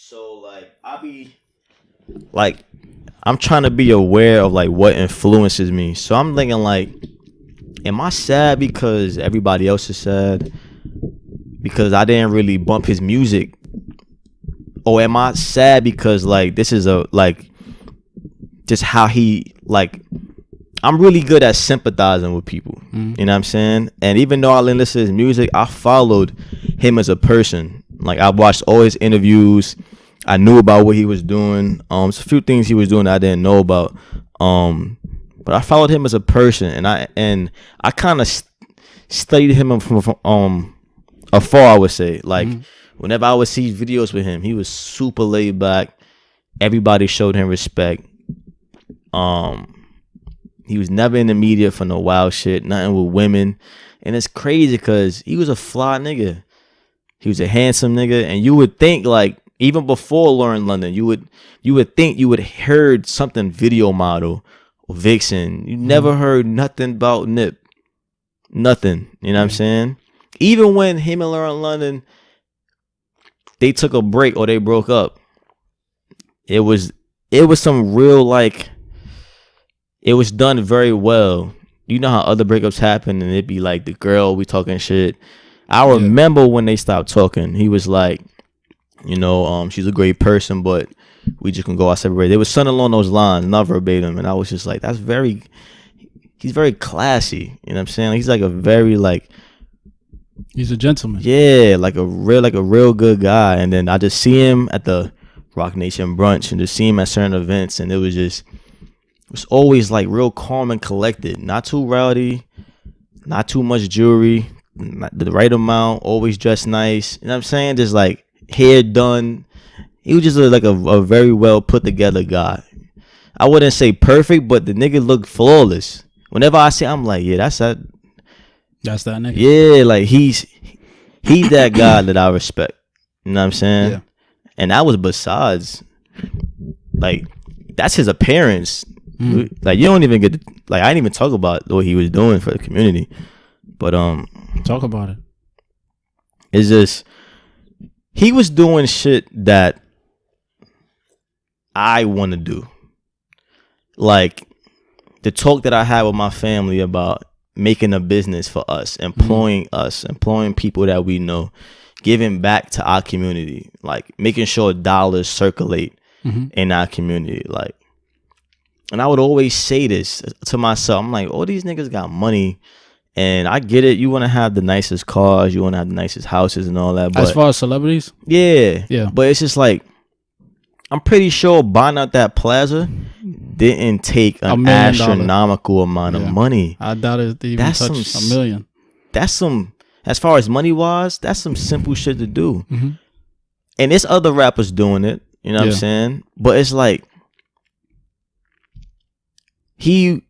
So like I be like I'm trying to be aware of like what influences me. So I'm thinking like, am I sad because everybody else is sad? Because I didn't really bump his music? Or am I sad because like this is a like just how he like I'm really good at sympathizing with people. You know what I'm saying? And even though I didn't listen to his music, I followed him as a person. Like I watched all his interviews. I knew about what he was doing. There's a few things he was doing that I didn't know about. But I followed him as a person, and I kind of studied him from afar. I would say, like whenever I would see videos with him, he was super laid back. Everybody showed him respect. He was never in the media for no wild shit, nothing with women, and it's crazy because he was a fly nigga. He was a handsome nigga, and you would think like even before Lauren London, you would think you would heard something video model or Vixen. You never heard nothing about Nip, nothing. You know what I'm saying? Even when him and Lauren London they took a break or they broke up, it was some real like. It was done very well. You know how other breakups happen and it'd be like the girl, we talking shit. I remember when they stopped talking, he was like, you know, she's a great person, but we just can go our separate ways. There was something along those lines, not verbatim. And I was just like, he's very classy. You know what I'm saying? He's like a very like. He's a gentleman. Yeah, like a real good guy. And then I just see him at the Rock Nation brunch and just see him at certain events. And it was always like real calm and collected, not too rowdy, not too much jewelry, the right amount, always dressed nice. You know what I'm saying? Just like hair done. He was just like a very well put together guy. I wouldn't say perfect, but the nigga looked flawless. Whenever I see, I'm like, yeah, that's that nigga. Yeah, like he's that guy that I respect. You know what I'm saying? Yeah. And that was besides, like, that's his appearance. Like you don't even get to, like I didn't even talk about what he was doing for the community, but talk about it. It's just he was doing shit that I want to do, like the talk that I had with my family about making a business for us, employing people that we know, giving back to our community, like making sure dollars circulate in our community, like. And I would always say this to myself. I'm like, all these niggas got money. And I get it. You want to have the nicest cars. You want to have the nicest houses and all that. But as far as celebrities? Yeah. Yeah. But it's just like, I'm pretty sure buying out that plaza didn't take an astronomical amount of money. I doubt it even touched $1 million. That's some, as far as money-wise, that's some simple shit to do. And there's other rappers doing it. You know what I'm saying? But it's like, I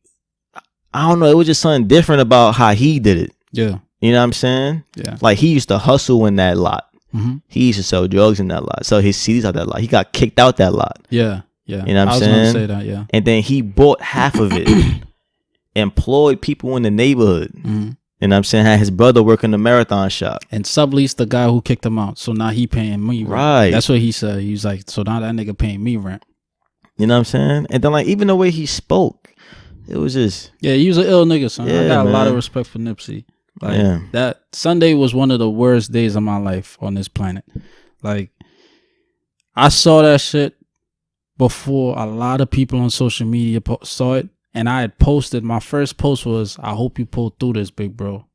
don't know, it was just something different about how he did it. Yeah. You know what I'm saying? Yeah. Like he used to hustle in that lot. He used to sell drugs in that lot. Sell his CDs out that lot. He got kicked out that lot. Yeah. Yeah. You know what I'm saying? I was going to say that, yeah. And then he bought half of it. Employed people in the neighborhood. You know what I'm saying? Had his brother work in the marathon shop. And subleased the guy who kicked him out. So now he paying me rent. Right. That's what he said. He was like, so now that nigga paying me rent. You know what I'm saying? And then like even the way he spoke, it was just... Yeah, he was an ill nigga, son. Yeah, I got man. a lot of respect for Nipsey. Like, that Sunday was one of the worst days of my life on this planet. Like, I saw that shit before a lot of people on social media saw it. And I had posted, my first post was, I hope you pull through this, big bro.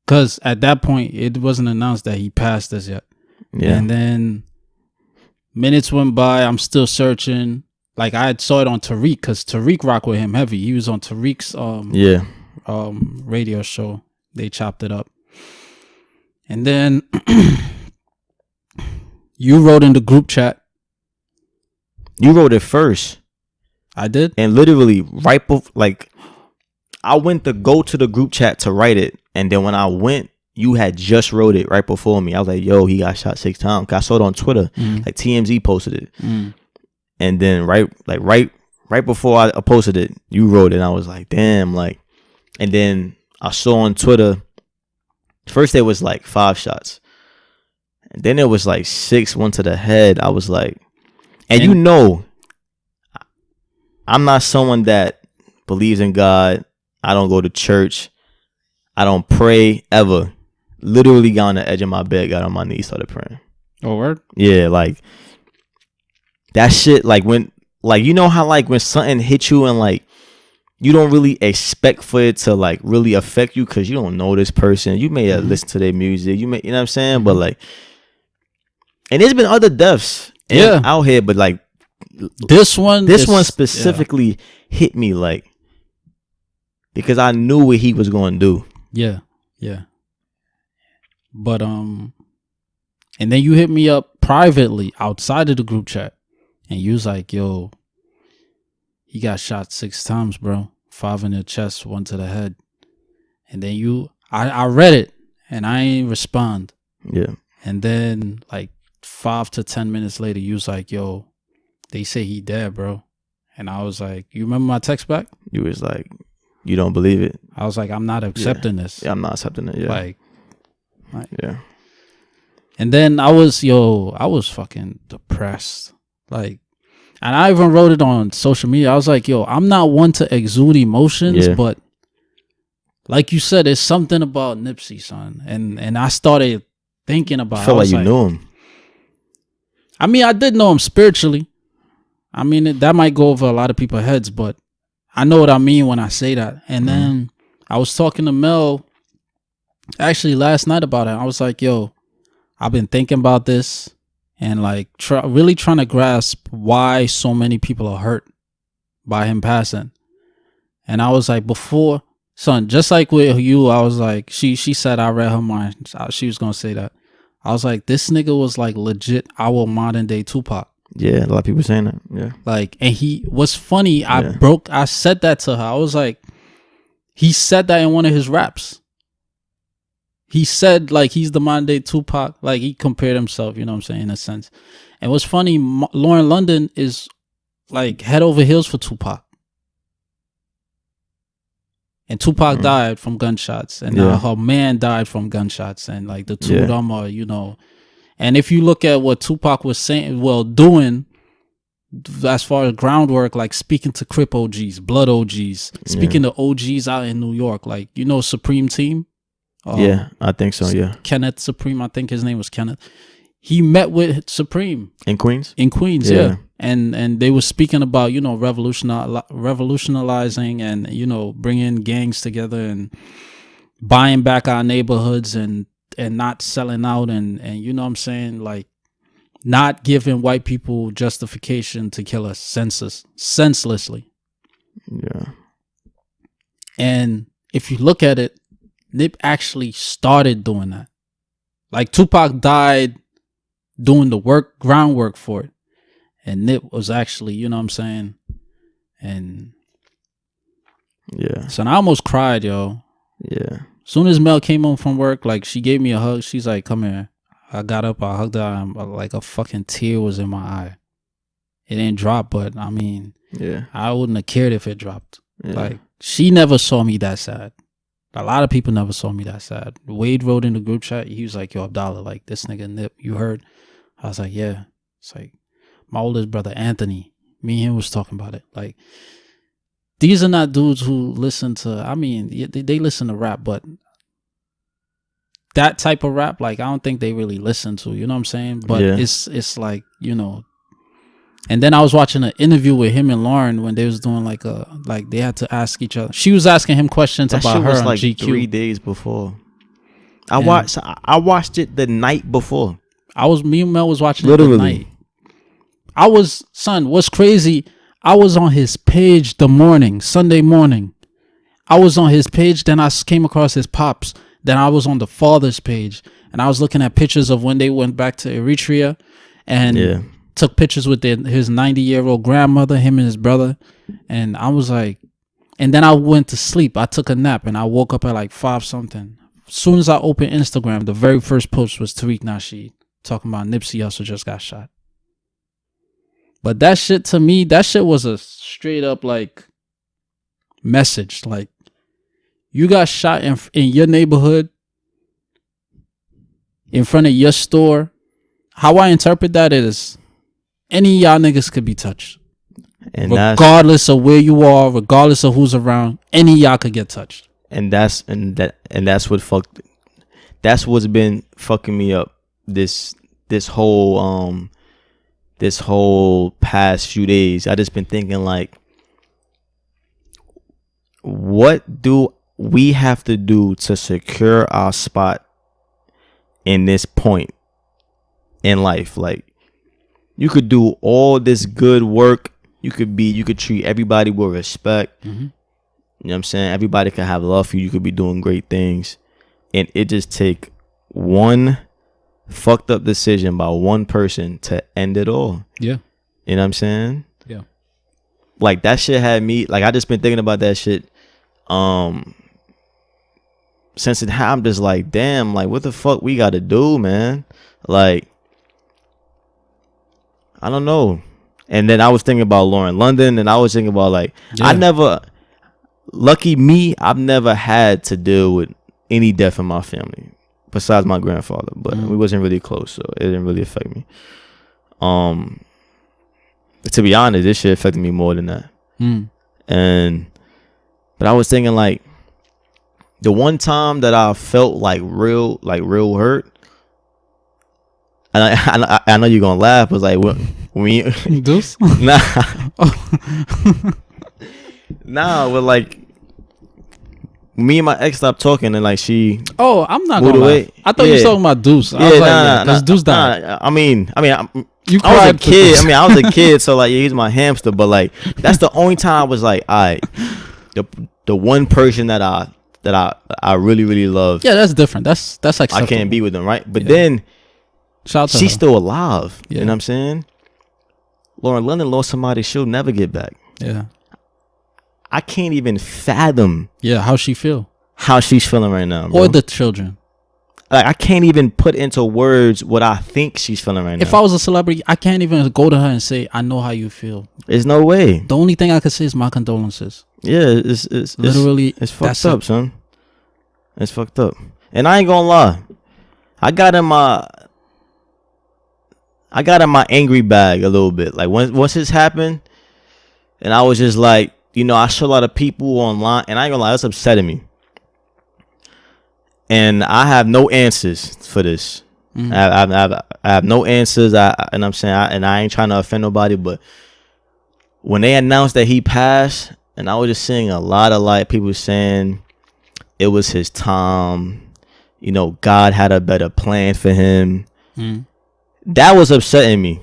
Because at that point, it wasn't announced that he passed us yet. Yeah. And then minutes went by, I'm still searching. Like I saw it on Tariq because Tariq rocked with him heavy. He was on Tariq's radio show. They chopped it up. And then you wrote in the group chat. You wrote it first. I did? And literally right before, like I went to go to the group chat to write it. And then when I went, you had just wrote it right before me. I was like, yo, he got shot 6 times. I saw it on Twitter. Like TMZ posted it. And then right before I posted it, you wrote it. And I was like, damn, like. And then I saw on Twitter, first there was like 5 shots. And then it was like 6, one to the head. I was like, and I'm not someone that believes in God. I don't go to church. I don't pray ever. Literally got on the edge of my bed, got on my knees, started praying. Oh, word? Yeah, like that shit. Like when, like you know how like when something hits you and like you don't really expect for it to like really affect you because you don't know this person. You may have listened to their music. You may, you know what I'm saying? But like, and there's been other deaths out here, but like this one specifically hit me like because I knew what he was going to do. Yeah. But and then you hit me up privately outside of the group chat, and you was like, "Yo, he got shot 6 times, bro. 5 in the chest, 1 to the head." And then I read it, and I ain't respond. Yeah. And then like 5 to 10 minutes later, you was like, "Yo, they say he dead, bro." And I was like, "You remember my text back?" You was like, "You don't believe it." I was like, "I'm not accepting this." Yeah, I'm not accepting it. Yeah. Like yeah. And then I was fucking depressed. Like, and I even wrote it on social media. I was like, "Yo, I'm not one to exude emotions, but like you said, there's something about Nipsey, son." And I started thinking about. I felt like you knew him. I mean, I did know him spiritually. I mean, that might go over a lot of people's heads, but I know what I mean when I say that. And then I was talking to Mel actually last night about it. I was like, "Yo, I've been thinking about this and like really trying to grasp why so many people are hurt by him passing." And I was like, before, son, just like with you, I was like, she said I read her mind. She was going to say that. I was like, this nigga was like legit our modern day Tupac. Yeah, a lot of people saying that. Yeah. Like, and he was funny. I said that to her. I was like, he said that in one of his raps. He said like he's the modern day Tupac. Like he compared himself, you know what I'm saying, in a sense. And what's funny, Lauren London is like head over heels for Tupac. And Tupac died from gunshots. And her man died from gunshots. And like the two of them are, you know. And if you look at what Tupac was saying, doing as far as groundwork, like speaking to Crip OGs, Blood OGs, speaking to OGs out in New York, like, you know, Supreme Team. Yeah, I think so. Yeah. Kenneth Supreme. I think his name was Kenneth. He met with Supreme in Queens. Yeah. And they were speaking about, you know, revolutionizing and, you know, bringing gangs together and buying back our neighborhoods and not selling out and you know what I'm saying, like not giving white people justification to kill us senselessly. Yeah. And if you look at it, Nip actually started doing that. Like Tupac died doing the groundwork for it. And Nip was actually, you know what I'm saying? And yeah. So I almost cried, yo. Yeah. Soon as Mel came home from work, like she gave me a hug. She's like, "Come here." I got up, I hugged her, and like a fucking tear was in my eye. It didn't drop, but I mean, I wouldn't have cared if it dropped. Yeah. Like she never saw me that sad. A lot of people never saw me that sad. Wade wrote in the group chat. He was like, "Yo, Abdalla, like this nigga Nip, you heard?" I was like, "Yeah." It's like my oldest brother Anthony. Me and him was talking about it. Like these are not dudes who listen to. I mean, they listen to rap, but that type of rap, like I don't think they really listen to. You know what I'm saying? But it's like, you know. And then I was watching an interview with him and Lauren when they was doing like they had to ask each other. She was asking him questions about her on like GQ. 3 days before. I watched it the night before. Me and Mel was watching it the night. What's crazy, I was on his page Sunday morning. I was on his page, then I came across his pops. Then I was on the father's page and I was looking at pictures of when they went back to Eritrea and took pictures with his 90-year-old grandmother, him and his brother. And I was like, and then I went to sleep. I took a nap and I woke up at like 5 something. As soon as I opened Instagram, the very first post was Tariq Nasheed talking about Nipsey Hussle just got shot. But that shit, to me, that shit was a straight up like message. Like, you got shot in your neighborhood, in front of your store, how I interpret that is any of y'all niggas could be touched. And regardless of where you are, regardless of who's around, any of y'all could get touched. And that's what's been fucking me up this whole past few days. I just been thinking like, what do we have to do to secure our spot in this point in life? Like, you could do all this good work. You could treat everybody with respect. Mm-hmm. You know what I'm saying? Everybody can have love for you. You could be doing great things. And it just take one fucked up decision by one person to end it all. Yeah. You know what I'm saying? Yeah. Like, that shit had me, like, I just been thinking about that shit since it happened. I'm just like, damn, like, what the fuck we gotta do, man? Like, I don't know. And then I was thinking about Lauren London, and I was thinking about like, lucky me, I've never had to deal with any death in my family besides my grandfather, but we wasn't really close, so it didn't really affect me. To be honest, this shit affected me more than that. But I was thinking like, the one time that I felt like real hurt, and I know you're gonna laugh, was like when you Deuce? nah, but like, me and my ex stopped talking, and like she I'm not moved gonna away. laugh. I thought you were talking about Deuce. I was like, Deuce died. I mean, You I was a cried for kid. Deuce. I was a kid, so like, yeah, he's my hamster. But like, that's the only time I was like, all right, the one person that I really, really love. Yeah, that's different. That's acceptable. I can't be with them, right? But then shout out to she's her. still alive. Yeah. You know what I'm saying? Lauren London lost somebody she'll never get back. Yeah. I can't even fathom How she feel? how she's feeling right now, bro. Or the children. Like, I can't even put into words what I think she's feeling right now. If I was a celebrity, I can't even go to her and say, I know how you feel. There's no way. The only thing I could say is my condolences. Yeah, it's Literally, it's fucked up, son. It's fucked up. And I ain't gonna lie, I got in my angry bag a little bit. Like, once this happened, and I was just like, you know, I saw a lot of people online, and I ain't gonna lie, it's upsetting me. And I have no answers for this. I have no answers. And I'm saying, and I ain't trying to offend nobody, but when they announced that he passed, and I was just seeing a lot of like people saying it was his time, you know, God had a better plan for him. That was upsetting me,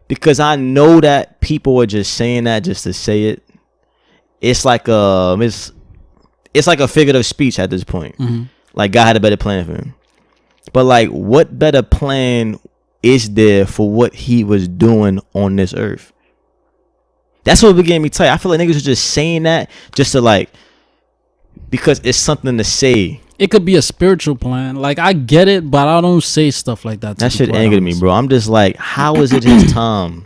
because I know that people are just saying that just to say it. It's like it's like a figurative speech at this point. Like, God had a better plan for him. But like, what better plan is there for what he was doing on this earth? That's what began me tight. I feel like niggas are just saying that just to like, because it's something to say. It could be a spiritual plan. Like, I get it, but I don't say stuff like that. That shit angered me, bro. I'm just like, how is it his time?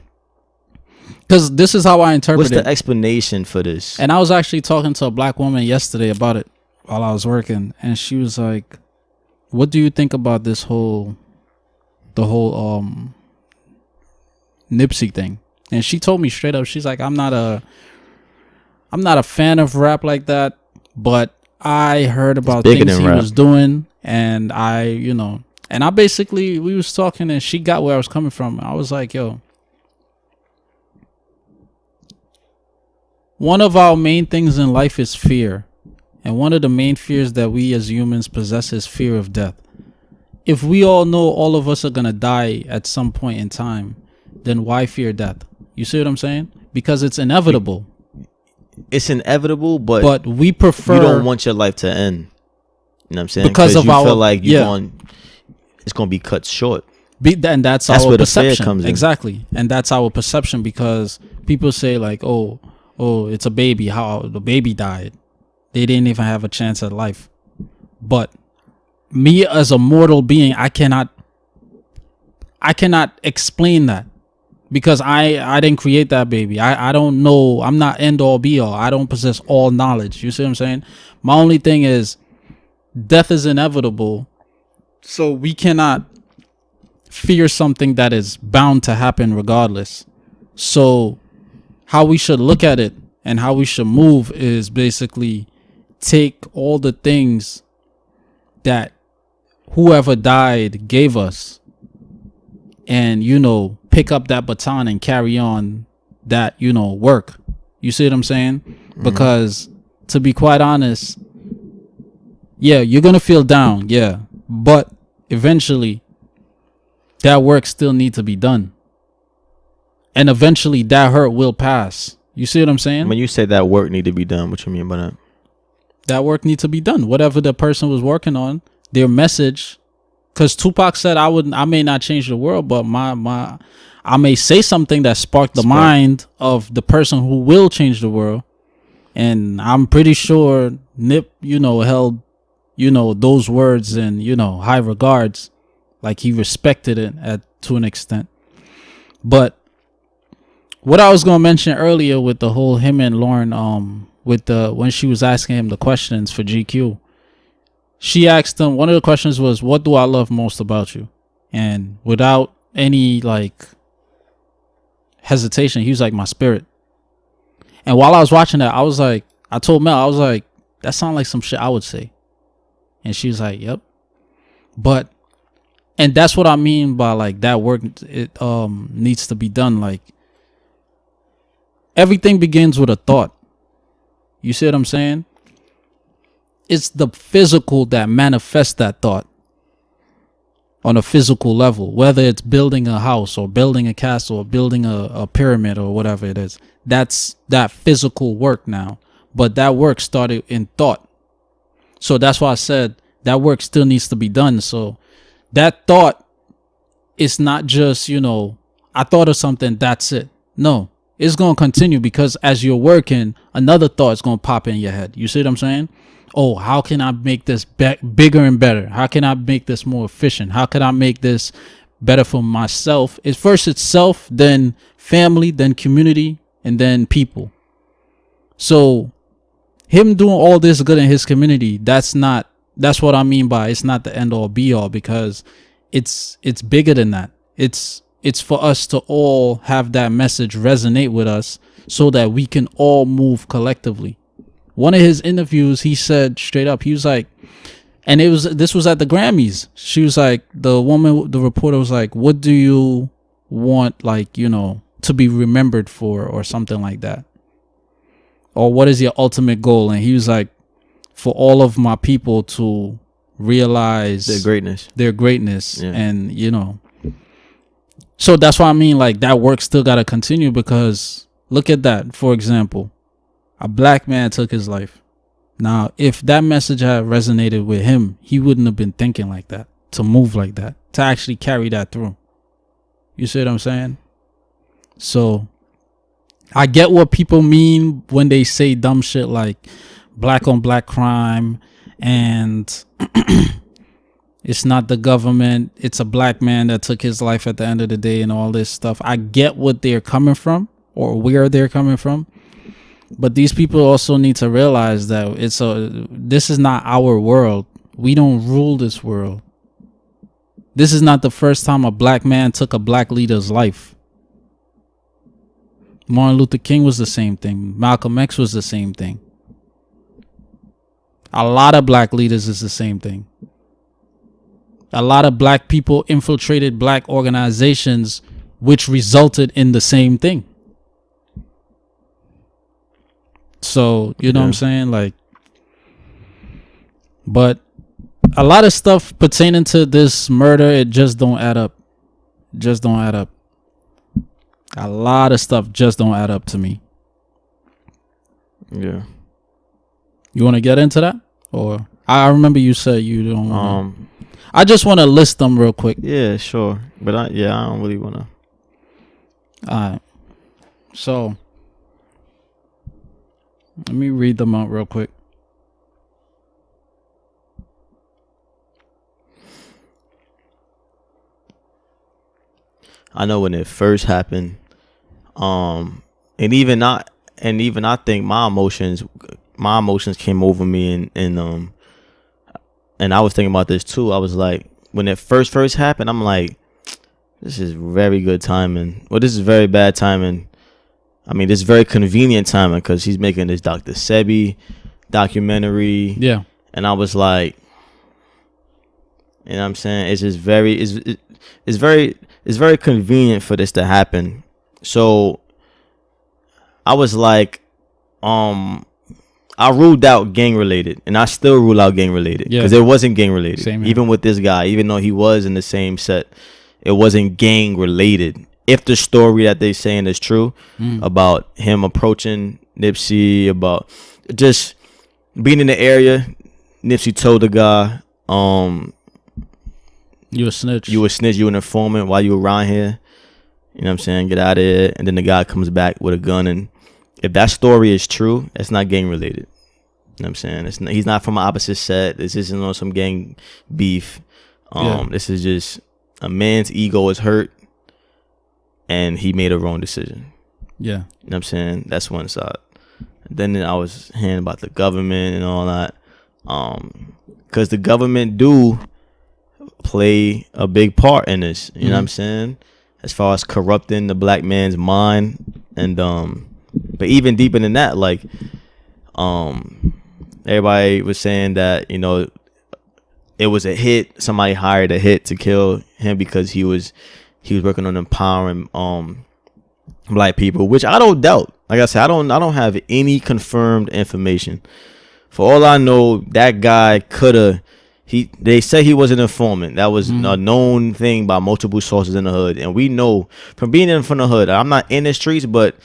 Because this is how I interpret it. What's the explanation for this? And I was actually talking to a black woman yesterday about it while I was working, and she was like, what do you think about the whole Nipsey thing? And she told me straight up, she's like, I'm not a fan of rap like that, but I heard about things he was doing, and I basically, we was talking, and she got where I was coming from. I was like, yo, one of our main things in life is fear. And one of the main fears that we as humans possess is fear of death. If we all know all of us are going to die at some point in time, then why fear death? You see what I'm saying? Because it's inevitable. It's inevitable, but we prefer... You don't want your life to end. You know what I'm saying? Because of you our... feel like it's going to be cut short. And that's our where perception. The fear comes in. Exactly. And that's our perception, because people say like, oh, it's a baby. How the baby died. They didn't even have a chance at life. But me as a mortal being, I cannot explain that, because I didn't create that baby. I don't know. I'm not end all be all. I don't possess all knowledge. You see what I'm saying? My only thing is death is inevitable. So we cannot fear something that is bound to happen regardless. So how we should look at it and how we should move is basically take all the things that whoever died gave us and, you know, pick up that baton and carry on that, you know, work. You see what I'm saying? Mm-hmm. Because to be quite honest, yeah, you're going to feel down. Yeah. But eventually that work still needs to be done. And eventually that hurt will pass. You see what I'm saying? When you say that work need to be done, what you mean by that? That work needs to be done. Whatever the person was working on, their message. Because Tupac said, I may not change the world, but I may say something that sparked the mind of the person who will change the world. And I'm pretty sure Nip, you know, held, you know, those words in, you know, high regards. Like he respected it to an extent. But what I was going to mention earlier with the whole him and Lauren, when she was asking him the questions for GQ, she asked him, one of the questions was, what do I love most about you? And without any like hesitation, he was like, my spirit. And while I was watching that, I was like, I told Mel, I was like, that sounds like some shit I would say. And she was like, yep. But, and that's what I mean by like that work, it needs to be done. Like everything begins with a thought. You see what I'm saying? It's the physical that manifests that thought on a physical level, whether it's building a house or building a castle or building a pyramid or whatever it is. That's that physical work now. But that work started in thought. So that's why I said that work still needs to be done. So that thought is not just, you know, I thought of something, that's it. No, it's going to continue because as you're working, another thought is going to pop in your head. You see what I'm saying? Oh, how can I make this bigger and better? How can I make this more efficient? How can I make this better for myself? It's first itself, then family, then community, and then people. So him doing all this good in his community, that's what I mean by it's not the end all be all, because it's bigger than that. It's for us to all have that message resonate with us so that we can all move collectively. One of his interviews, he said straight up, he was like, and this was at the Grammys. She was like, the reporter was like, what do you want, like, you know, to be remembered for or something like that? Or what is your ultimate goal? And he was like, for all of my people to realize their greatness. Yeah. And, you know, so that's why I mean, like, that work still got to continue, because look at that. For example, a black man took his life. Now, if that message had resonated with him, he wouldn't have been thinking like that, to move like that, to actually carry that through. You see what I'm saying? So I get what people mean when they say dumb shit like black on black crime and it's not the government, it's a black man that took his life at the end of the day and all this stuff. I get what they're coming from or where they're coming from. But these people also need to realize that this is not our world. We don't rule this world. This is not the first time a black man took a black leader's life. Martin Luther King was the same thing. Malcolm X was the same thing. A lot of black leaders is the same thing. A lot of black people infiltrated black organizations, which resulted in the same thing. So, you know what I'm saying? Like, but a lot of stuff pertaining to this murder, it just don't add up. Just don't add up. A lot of stuff just don't add up to me. Yeah. You want to get into that? Or I remember you said you don't I just want to list them real quick. Yeah, sure. But I don't really want to. All right. So let me read them out real quick. I know when it first happened, and even I think my emotions came over me, and I was thinking about this too. I was like, when it first happened, I'm like, This is very good timing. Well, this is very bad timing. I mean, this is very convenient timing because he's making this Dr. Sebi documentary. Yeah. And I was like, you know what I'm saying? It's just it's very convenient for this to happen. So I was like, I ruled out gang related, and I still rule out gang related because it wasn't gang related. Same even with this guy, even though he was in the same set, it wasn't gang related. If the story that they saying is true about him approaching Nipsey, about just being in the area, Nipsey told the guy, you a snitch. You an informant while you around here. You know what I'm saying? Get out of here. And then the guy comes back with a gun. And if that story is true, it's not gang related. You know what I'm saying? He's not from an opposite set. This isn't on some gang beef. This is just a man's ego is hurt and he made a wrong decision. Yeah. You know what I'm saying? That's one side. Then I was hearing about the government and all that. Because the government do play a big part in this. You know what I'm saying? As far as corrupting the black man's mind. And but even deeper than that, like everybody was saying that, you know, it was a hit. Somebody hired a hit to kill him because he was working on empowering black people, which I don't doubt. Like I said, I don't have any confirmed information. For all I know, that guy they say he was an informant. That was a known thing by multiple sources in the hood. And we know from being from the hood, I'm not in the streets, but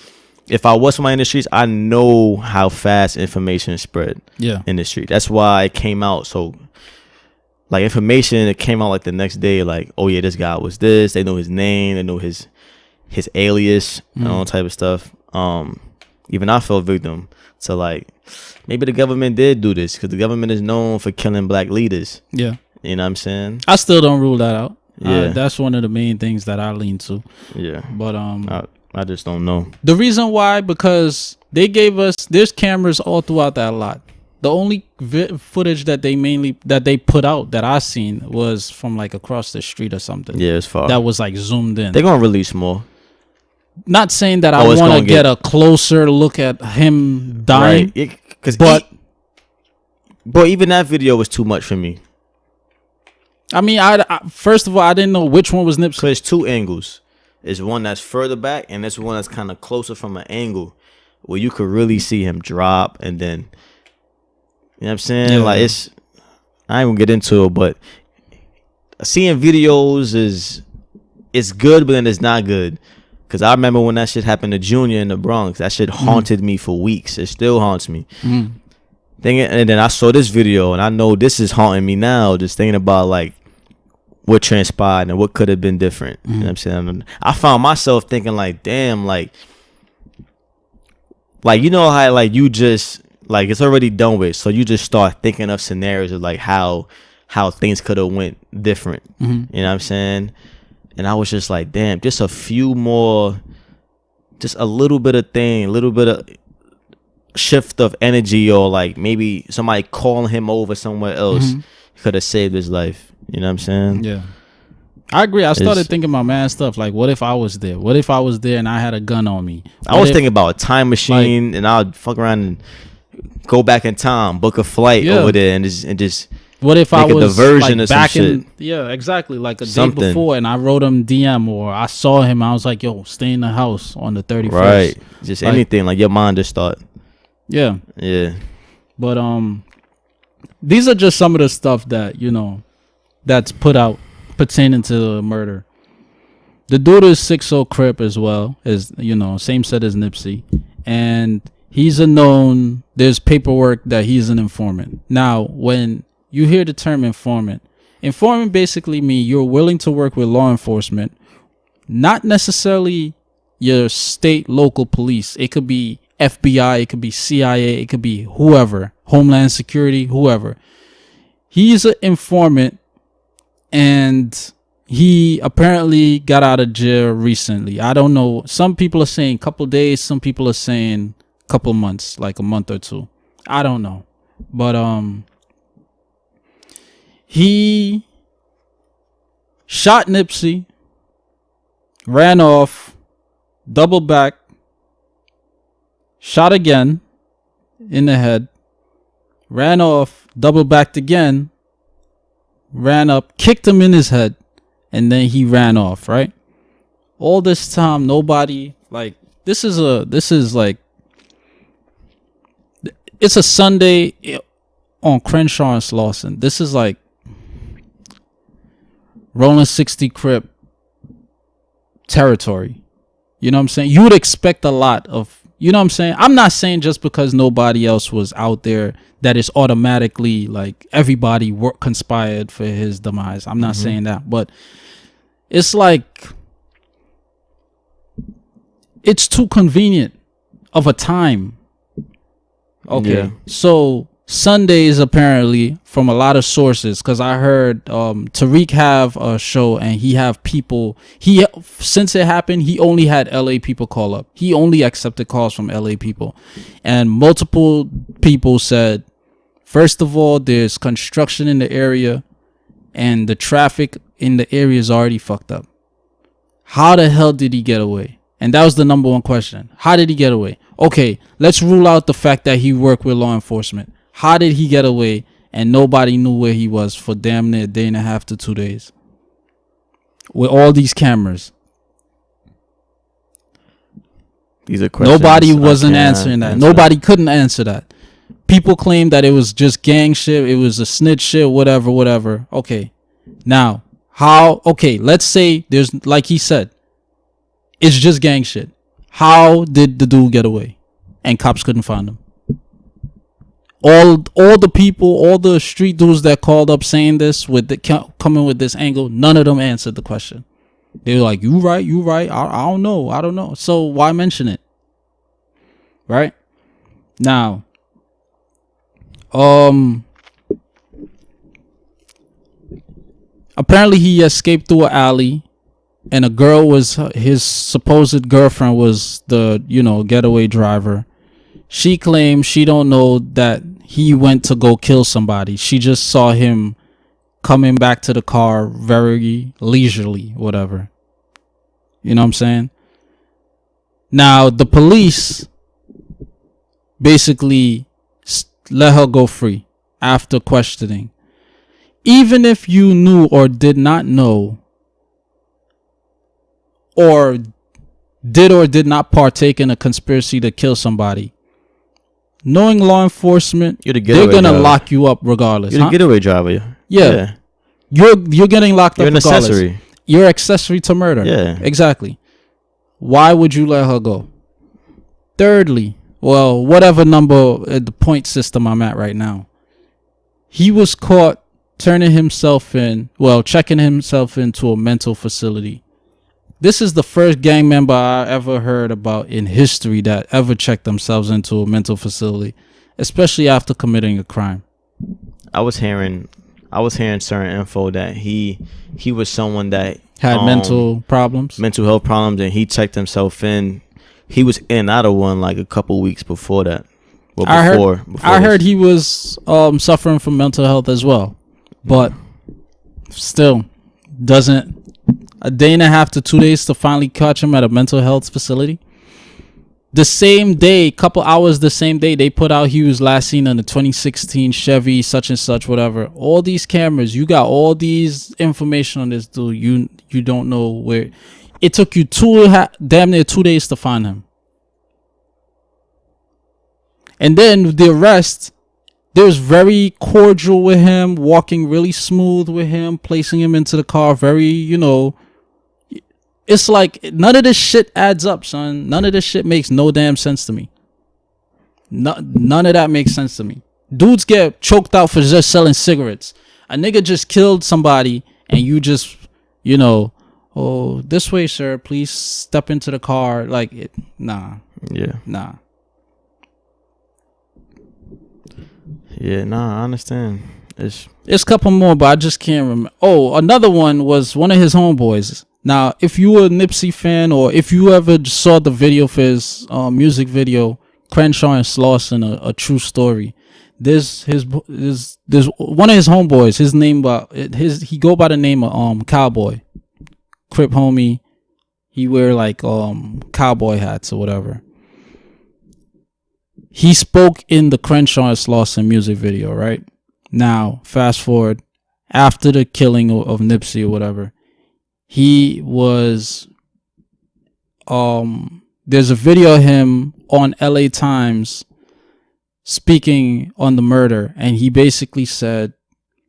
if I was somebody in the streets, I know how fast information spread in the street. That's why it came out. So like information, it came out like the next day, like, oh yeah, this guy was this. They know his name. They know his alias and all type of stuff. Even I fell victim to like, maybe the government did do this because the government is known for killing black leaders. Yeah. You know what I'm saying? I still don't rule that out. Yeah. That's one of the main things that I lean to. Yeah. But I just don't know. The reason why, because they gave us, there's cameras all throughout that lot. The only footage that they put out that I seen was from like across the street or something. Yeah, it's far. That was like zoomed in. They're gonna release more. Not saying that I want to get a closer look at him dying, right? But even that video was too much for me. I mean, I first of all, I didn't know which one was Nipsey. Cause there's two angles. There's one that's further back, and there's one that's kind of closer from an angle where you could really see him drop, and then you know what I'm saying. Yeah. Like I ain't gonna get into it, but seeing videos is good, but then it's not good. Cause I remember when that shit happened to Junior in the Bronx, that shit haunted me for weeks. It still haunts me. And then I saw this video, and I know this is haunting me now. Just thinking about like what transpired and what could have been different. You know what I'm saying? I found myself thinking like, damn, like you know how like you just like it's already done with, so you just start thinking of scenarios of like how things could have went different. You know what I'm saying? And I was just like, damn, just a few more, just a little bit of thing, a little bit of shift of energy, or like maybe somebody calling him over somewhere else could have saved his life. You know what I'm saying? Yeah. I agree. I started thinking about mad stuff. Like, what if I was there? What if I was there and I had a gun on me? I was thinking about a time machine, and I'd fuck around and go back in time, book a flight over there, and just what if I was diversion like or some back shit? in, yeah, exactly, like a day before, and I wrote him DM, or I saw him, I was like, yo, stay in the house on the 31st. Right. Just like, anything, like your mind just thought. Yeah. Yeah. But these are just some of the stuff that, you know, that's put out pertaining to the murder. The dude is 6'0" Crip as well, as you know, same set as Nipsey, and he's there's paperwork that he's an informant. Now, when you hear the term informant basically means you're willing to work with law enforcement, not necessarily your state, local police. It could be FBI, it could be CIA, it could be whoever, Homeland Security, whoever. He's an informant, and he apparently got out of jail recently. I don't know. Some people are saying couple days, some people are saying couple months, like a month or two. I don't know. But he shot Nipsey ran off, doubled back, shot again in the head, ran off, double backed again, ran up, kicked him in his head, and then he ran off, right? All this time, nobody, like, this is like, it's a Sunday on Crenshaw and Slauson. This is like Rolling 60 Crip territory. You know what I'm saying? You would expect a lot of, you know what I'm saying? I'm not saying just because nobody else was out there that it's automatically like everybody conspired for his demise. I'm not saying that, but it's like it's too convenient of a time. Okay, yeah. So Sundays apparently, from a lot of sources, because I heard Tariq have a show and he have people. Since it happened, he only had LA people call up. He only accepted calls from LA people, and multiple people said, first of all, there's construction in the area, and the traffic in the area is already fucked up. How the hell did he get away? And that was the number one question. How did he get away? Okay, let's rule out the fact that he worked with law enforcement. How did he get away and nobody knew where he was for damn near a day and a half to 2 days? With all these cameras. These are questions. Nobody wasn't answering that. Nobody couldn't answer that. People claim that it was just gang shit. It was a snitch shit, whatever. Okay. Now, how? Okay, let's say there's, like he said, it's just gang shit. How did the dude get away? And cops couldn't find him. All the people, all the street dudes that called up saying this, coming with this angle, none of them answered the question. They were like, you right. I don't know. So why mention it? Right? Now, apparently he escaped through an alley. And a girl was his supposed girlfriend was the, getaway driver. She claims she don't know that he went to go kill somebody. She just saw him coming back to the car very leisurely, whatever. You know what I'm saying? Now, the police basically let her go free after questioning. Even if you knew or did not know, or did not partake in a conspiracy to kill somebody, knowing law enforcement, they're gonna lock you up regardless. You're the getaway driver. Yeah. You're getting locked up regardless. You're an accessory. You're accessory to murder. Yeah. Exactly. Why would you let her go? Thirdly, well, whatever number the point system I'm at right now, he was caught checking himself into a mental facility. This is the first gang member I ever heard about in history that ever checked themselves into a mental facility, especially after committing a crime. I was hearing certain info that he was someone that had mental health problems, and he checked himself in. He was in and out of one like a couple weeks before that. Well, I heard he was suffering from mental health as well, but still doesn't. A day and a half to 2 days to finally catch him at a mental health facility. The same day, couple hours the same day, they put out he was last seen in the 2016 Chevy, such and such, whatever. All these cameras, you got all these information on this dude. You don't know where. It took you damn near 2 days to find him. And then the arrest, there's very cordial with him, walking really smooth with him, placing him into the car, very, it's like none of this shit adds up, son. None of this shit makes no damn sense to me. None of that makes sense to me. Dudes get choked out for just selling cigarettes. A nigga just killed somebody and you just, oh, this way, sir, please step into the car. Like, nah. Yeah. Nah. Yeah, nah, I understand. It's a couple more, but I just can't remember. Oh, another one was one of his homeboys. Now, if you were a Nipsey fan, or if you ever saw the video for his music video, Crenshaw and Slauson, a true story. There's one of his homeboys. His name he go by the name of Cowboy, Crip homie. He wear like cowboy hats or whatever. He spoke in the Crenshaw and Slauson music video, right? Now, fast forward, after the killing of Nipsey or whatever, he was there's a video of him on LA Times speaking on the murder, and he basically said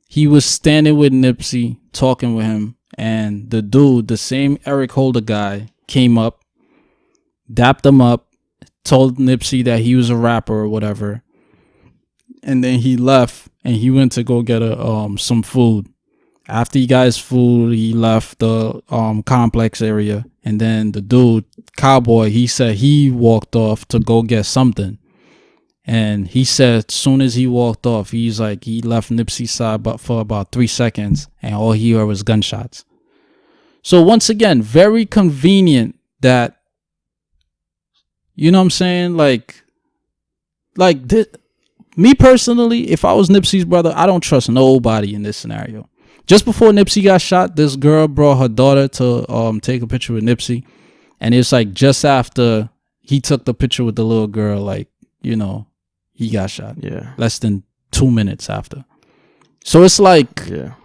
he was standing with Nipsey talking with him, and the dude, the same Eric Holder guy, came up, dapped him up, told Nipsey that he was a rapper or whatever, and then he left and he went to go get some food. After he got his food, he left the complex area, and then the dude, Cowboy, he said he walked off to go get something. And he said as soon as he walked off, he's like, he left Nipsey's side but for about 3 seconds, and all he heard was gunshots. So once again, very convenient that, you know what I'm saying? Like this, me personally, if I was Nipsey's brother, I don't trust nobody in this scenario. Just before Nipsey got shot, this girl brought her daughter to take a picture with Nipsey. And it's like just after he took the picture with the little girl, like, you know, he got shot. Yeah. Less than 2 minutes after. So it's like, yeah.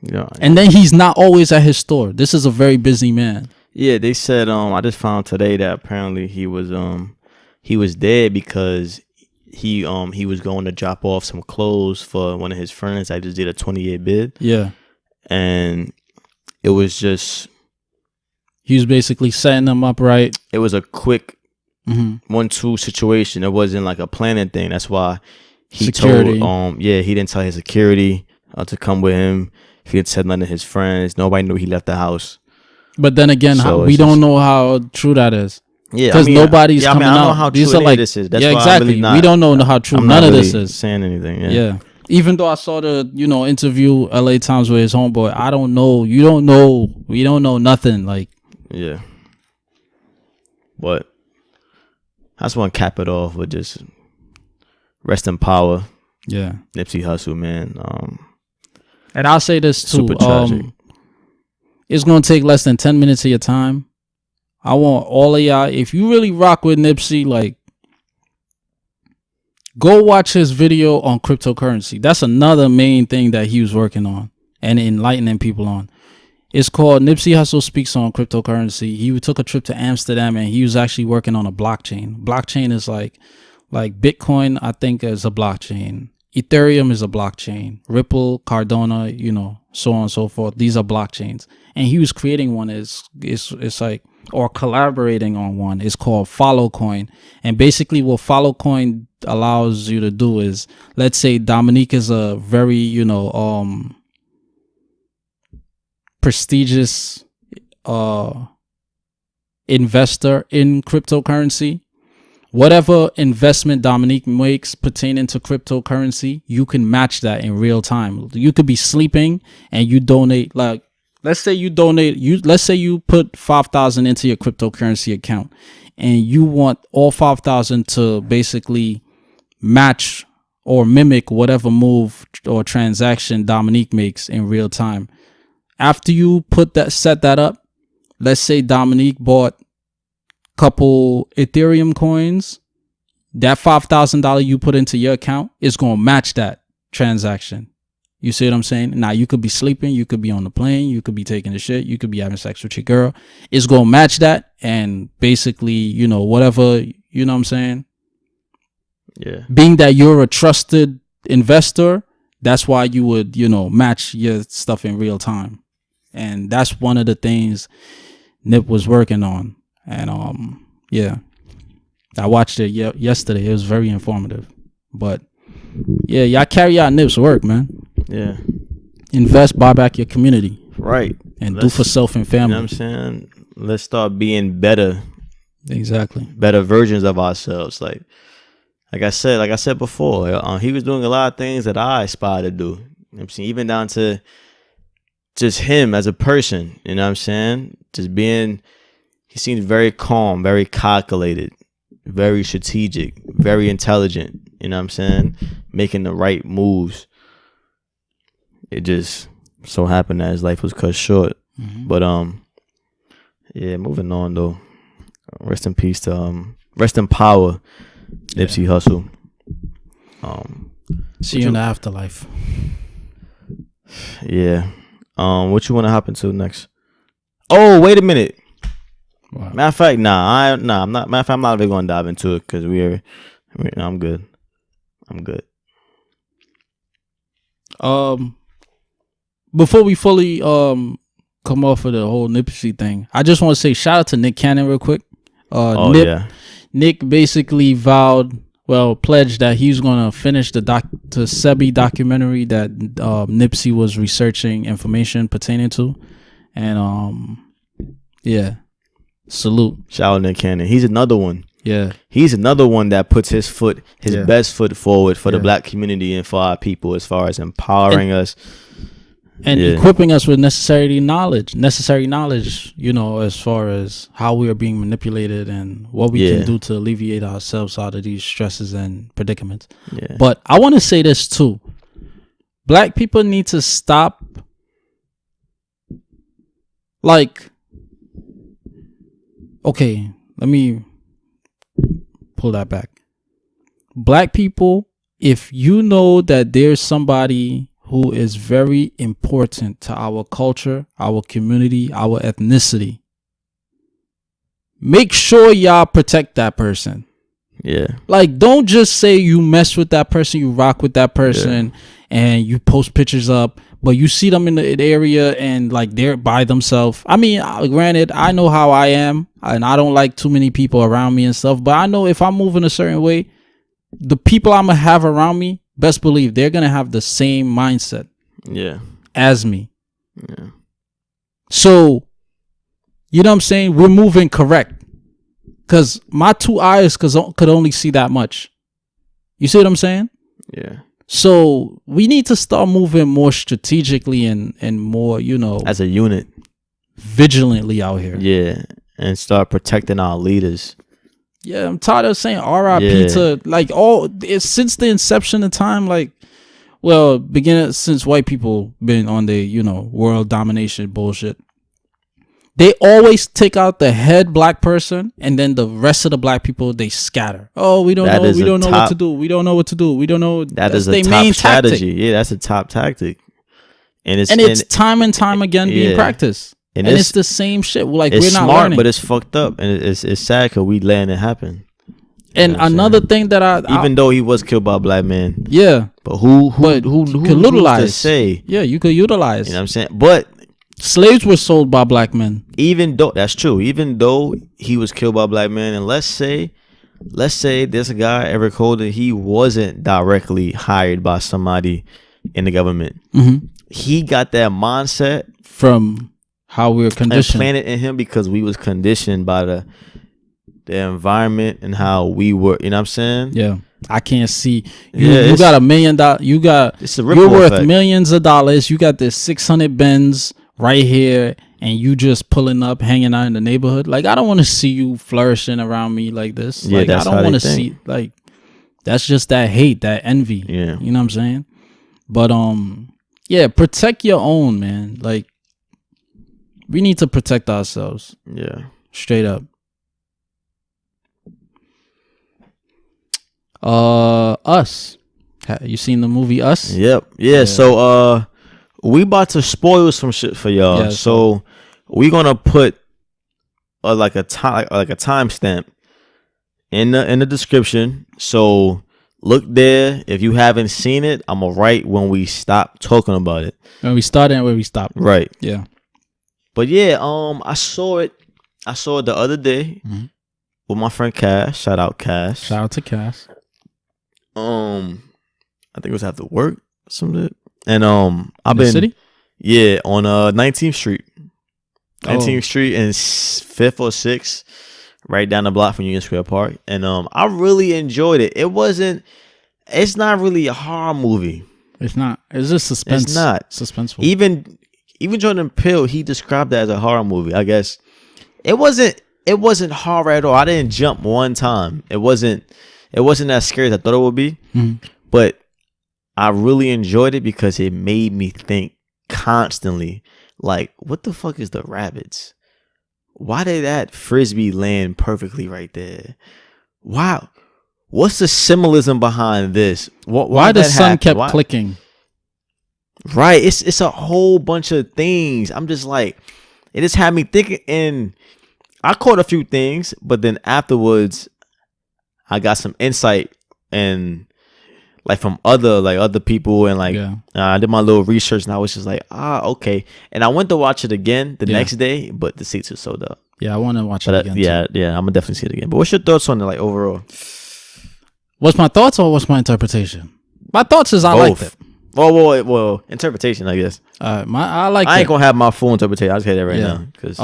Yeah. And then he's not always at his store. This is a very busy man. Yeah, they said I just found today that apparently he was dead because he was going to drop off some clothes for one of his friends. I just did a 20-year bid. Yeah. And it was just, he was basically setting them up right. It was a quick 1-2 situation. It wasn't like a planning thing. That's why he security. told he didn't tell his security to come with him. He didn't tell none of his friends. Nobody knew he left the house. But then again, we don't know how true that is. Yeah, because nobody's coming out. I don't know how These true are like, this is. That's yeah, why exactly. I'm really We don't know how true none of this is. Saying anything. Yeah. Even though I saw the interview LA Times with his homeboy, I don't know. You don't know. We don't know nothing. Like, yeah. But I just want to cap it off with just rest in power. Yeah. Nipsey Hussle, man. And I'll say this too. Super tragic. It's gonna take less than 10 minutes of your time. I want all of y'all, if you really rock with Nipsey, like, go watch his video on cryptocurrency. That's another main thing that he was working on and enlightening people on. It's called Nipsey Hussle Speaks on Cryptocurrency. He took a trip to Amsterdam and he was actually working on a blockchain. Blockchain is like Bitcoin, I think, is a blockchain. Ethereum is a blockchain. Ripple, Cardano, you know, so on and so forth. These are blockchains. And he was creating one. It's like, or collaborating on one. It's called Followcoin. And basically what Followcoin allows you to do is, let's say Dominique is a very, you know, prestigious investor in cryptocurrency. Whatever investment Dominique makes pertaining to cryptocurrency, you can match that in real time. You could be sleeping and you donate, like, let's say you put 5,000 into your cryptocurrency account and you want all 5,000 to basically match or mimic whatever move or transaction Dominique makes in real time. After you set that up, let's say Dominique bought couple Ethereum coins, that $5,000 you put into your account is going to match that transaction. You see what I'm saying? Now, you could be sleeping, you could be on the plane, you could be taking a shit, you could be having sex with your girl. It's going to match that, and basically, you know, whatever, you know what I'm saying? Yeah. Being that you're a trusted investor, that's why you would, you know, match your stuff in real time. And that's one of the things Nip was working on. And yeah, I watched it yesterday. It was very informative. But yeah, y'all carry out Nip's work, man. Yeah. Invest, buy back your community. Right. And do for self and family. You know what I'm saying? Let's start being better. Exactly. Better versions of ourselves. Like I said before, he was doing a lot of things that I aspire to do. You know what I'm saying? Even down to just him as a person. You know what I'm saying? Just being, he seems very calm, very calculated, very strategic, very intelligent. You know what I'm saying? Making the right moves. It just so happened that his life was cut short. Mm-hmm. But Yeah, moving on though. Rest in peace to rest in power, Nipsey Hussle. See you in the afterlife. Yeah. What you want to hop into next? Oh, wait a minute. Wow. Matter of fact, I'm not. Matter of fact, I'm not really gonna dive into it because I'm good. Before we fully come off of the whole Nipsey thing, I just want to say shout out to Nick Cannon real quick. Nick basically pledged that he's gonna finish the Sebi documentary that Nipsey was researching information pertaining to, and salute. Shout out Nick Cannon. He's another one. Yeah, he's another one that puts his best foot forward for the black community and for our people as far as empowering us and equipping us with necessary knowledge, as far as how we are being manipulated and what we can do to alleviate ourselves out of these stresses and predicaments. Yeah. But I want to say this too. Black people need to stop okay, let me pull that back. Black people, if you know that there's somebody who is very important to our culture, our community, our ethnicity, make sure y'all protect that person. Yeah. Don't just say you mess with that person, you rock with that person, and you post pictures up, but you see them in the area and they're by themselves. I mean, granted, I know how I am, and I don't like too many people around me and stuff, but I know if I'm moving a certain way, the people I'm going to have around me, best believe they're going to have the same mindset as me. Yeah. So, you know what I'm saying? We're moving correct. Because my two eyes could only see that much. You see what I'm saying? Yeah. So, we need to start moving more strategically and more, as a unit. Vigilantly out here. Yeah. And start protecting our leaders. Yeah, I'm tired of saying RIP to since the inception of time, beginning since white people been on the world domination bullshit. They always take out the head black person, and then the rest of the black people they scatter. Oh, we don't know what to do. We don't know what to do. We don't know. That's a top strategy. Yeah, that's a top tactic. And it's time and time again being practiced. And it's the same shit. It's we're not smart, learning. but it's fucked up, and it's sad because we letting it happen. And another thing that even though he was killed by a black man, but who could utilize to say? Yeah, you could utilize. You know what I'm saying? But slaves were sold by black men. Even though that's true, even though he was killed by a black man, and let's say there's a guy, Eric Holder, he wasn't directly hired by somebody in the government. Mm-hmm. He got that mindset from how we were conditioned, and planted in him because we was conditioned by the environment and how we were. You know what I'm saying? Yeah. I can't see you got $1 million. You're worth effect. Millions of dollars. You got this 600 Benz right here, and you just pulling up, hanging out in the neighborhood. I don't want to see you flourishing around me like this. Yeah, I don't want to see that's just that hate, that envy. Yeah, you know what I'm saying? But protect your own, man. We need to protect ourselves. Yeah, straight up. Us. You seen the movie Us? Yep. Yeah. So we about to spoil some shit for y'all. Yeah, so we gonna put a timestamp in the description. So look there. If you haven't seen it, I'm gonna write when we stop talking about it. When we start and when we stop. Right. Yeah. But yeah, I saw it the other day with my friend Cash. Shout out Cash. Shout out to Cash. I think it was after work or something. And I've been city? Yeah, on 19th Street. 19th Street and 5th or 6th, right down the block from Union Square Park. And I really enjoyed it. It's not really a horror movie. It's not. It's just suspense. It's not suspenseful. Even Jordan Peele, he described that as a horror movie. I guess it wasn't horror at all. I didn't jump one time. It wasn't as scary as I thought it would be. Mm-hmm. But I really enjoyed it because it made me think constantly, what the fuck is the rabbits? why did that frisbee land perfectly right there? Wow. What's the symbolism behind this? Why the sun kept clicking? Right. It's a whole bunch of things. I'm just like, it just had me thinking, and I caught a few things, but then afterwards I got some insight and like from other people, and like I did my little research, and I was just like, okay. And I went to watch it again the next day, but the seats are sold out. Yeah, I want to watch it again. Yeah, I'm gonna definitely see it again. But what's your thoughts on it, like overall? What's my thoughts or what's my interpretation? My thoughts is I liked it. Well, interpretation, I guess. I like. I ain't gonna have my full interpretation. I just say that right now, because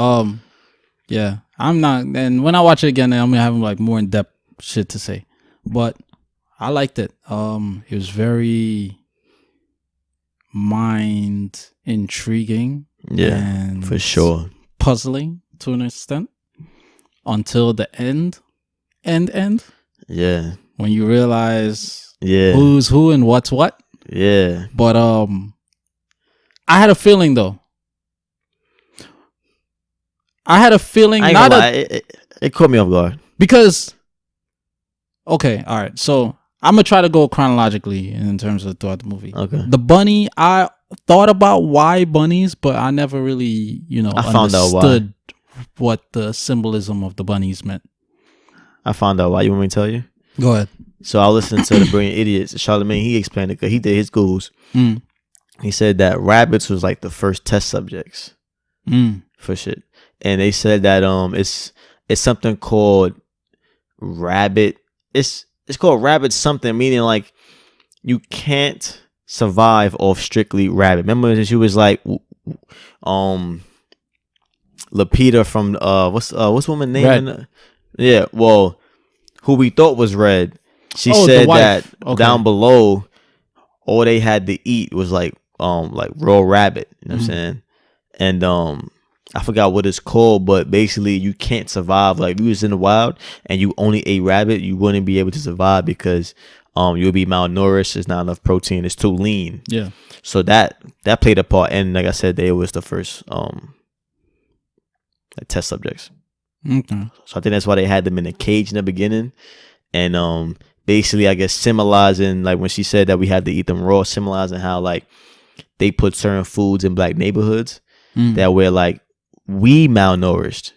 yeah, I'm not. And when I watch it again, I'm gonna have like more in depth shit to say. But I liked it. It was very mind intriguing. Yeah, and for sure. Puzzling to an extent until the end. Yeah. When you realize who's who and what's what. Yeah. But I had a feeling though. It caught me off guard. Because okay, all right. So I'm gonna try to go chronologically in terms of throughout the movie. Okay. The bunny, I thought about why bunnies, but I never really, understood what the symbolism of the bunnies meant. I found out why. You want me to tell you? Go ahead. So I listened to the Brilliant Idiots. Charlamagne, he explained it because he did his Googles. He said that rabbits was like the first test subjects for shit, and they said that it's something called rabbit. It's called rabbit something, meaning like you can't survive off strictly rabbit. Remember that she was like, Lapita from what's woman name? Yeah, well, who we thought was Red. She said that down below, all they had to eat was like raw rabbit. You know what I'm saying? And I forgot what it's called, but basically you can't survive. Like if you was in the wild and you only ate rabbit, you wouldn't be able to survive because you'll be malnourished. There's not enough protein. It's too lean. Yeah. So that played a part. And like I said, they was the first test subjects. Okay. So I think that's why they had them in a cage in the beginning. And basically, I guess symbolizing, like when she said that we had to eat them raw, symbolizing how like they put certain foods in black neighborhoods that we're like, we malnourished.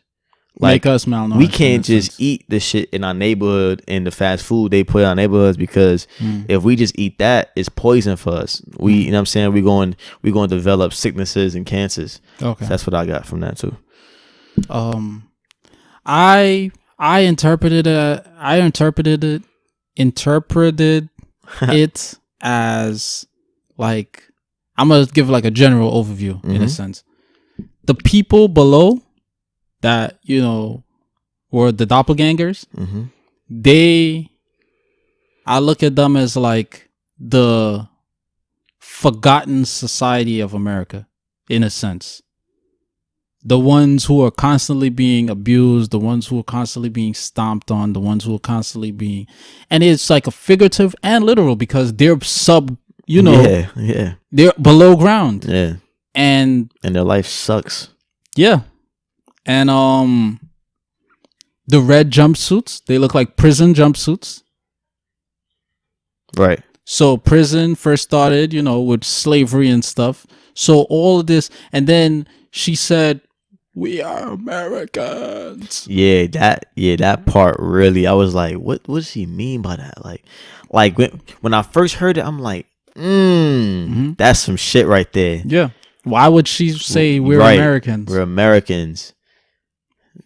Like, make us malnourished. We can't just eat the shit in our neighborhood and the fast food they put in our neighborhoods, because if we just eat that, it's poison for us. You know what I'm saying? We're going to develop sicknesses and cancers. Okay. So that's what I got from that too. I interpreted it as like, I'm gonna give like a general overview in a sense. The people below that were the doppelgangers. I look at them as like the forgotten society of America, in a sense. The ones who are constantly being abused, the ones who are constantly being stomped on, the ones who are constantly being, and it's like a figurative and literal, because they're they're below ground. Yeah. And their life sucks. Yeah. And the red jumpsuits, they look like prison jumpsuits. Right. So prison first started, with slavery and stuff. So all of this, and then she said, "We are Americans." Yeah, that part really, I was like, what does she mean by that? Like when I first heard it, I'm like, that's some shit right there. Yeah. Why would she say we're Americans? We're Americans.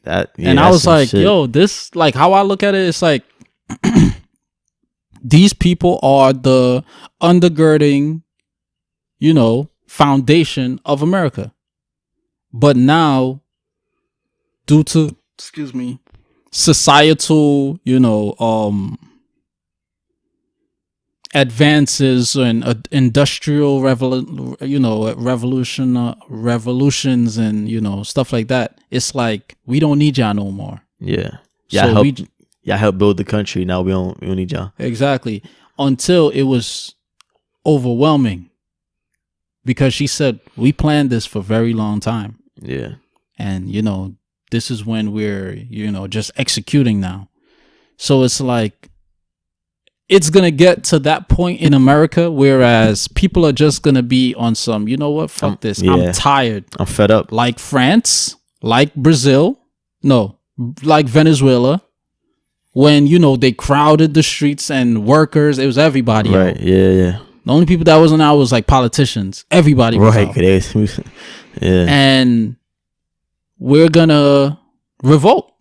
And I was like, shit. Yo, this, like, how I look at it, it's like these people are the undergirding, foundation of America. But now, due to, societal, advances and industrial revolutions and stuff like that, it's like we don't need y'all no more. Yeah. Y'all help build the country. Now we don't need y'all. Exactly. Until it was overwhelming, because she said we planned this for a very long time. Yeah. And this is when we're, just executing now. So it's like, it's going to get to that point in America, whereas people are just going to be on some, you know what, fuck this. Yeah. I'm tired. I'm fed up. Like France, like Brazil, like Venezuela, when, they crowded the streets and workers, it was everybody. Right, out. Yeah. The only people that wasn't out was like politicians. Everybody was out. Yeah. And we're going to revolt.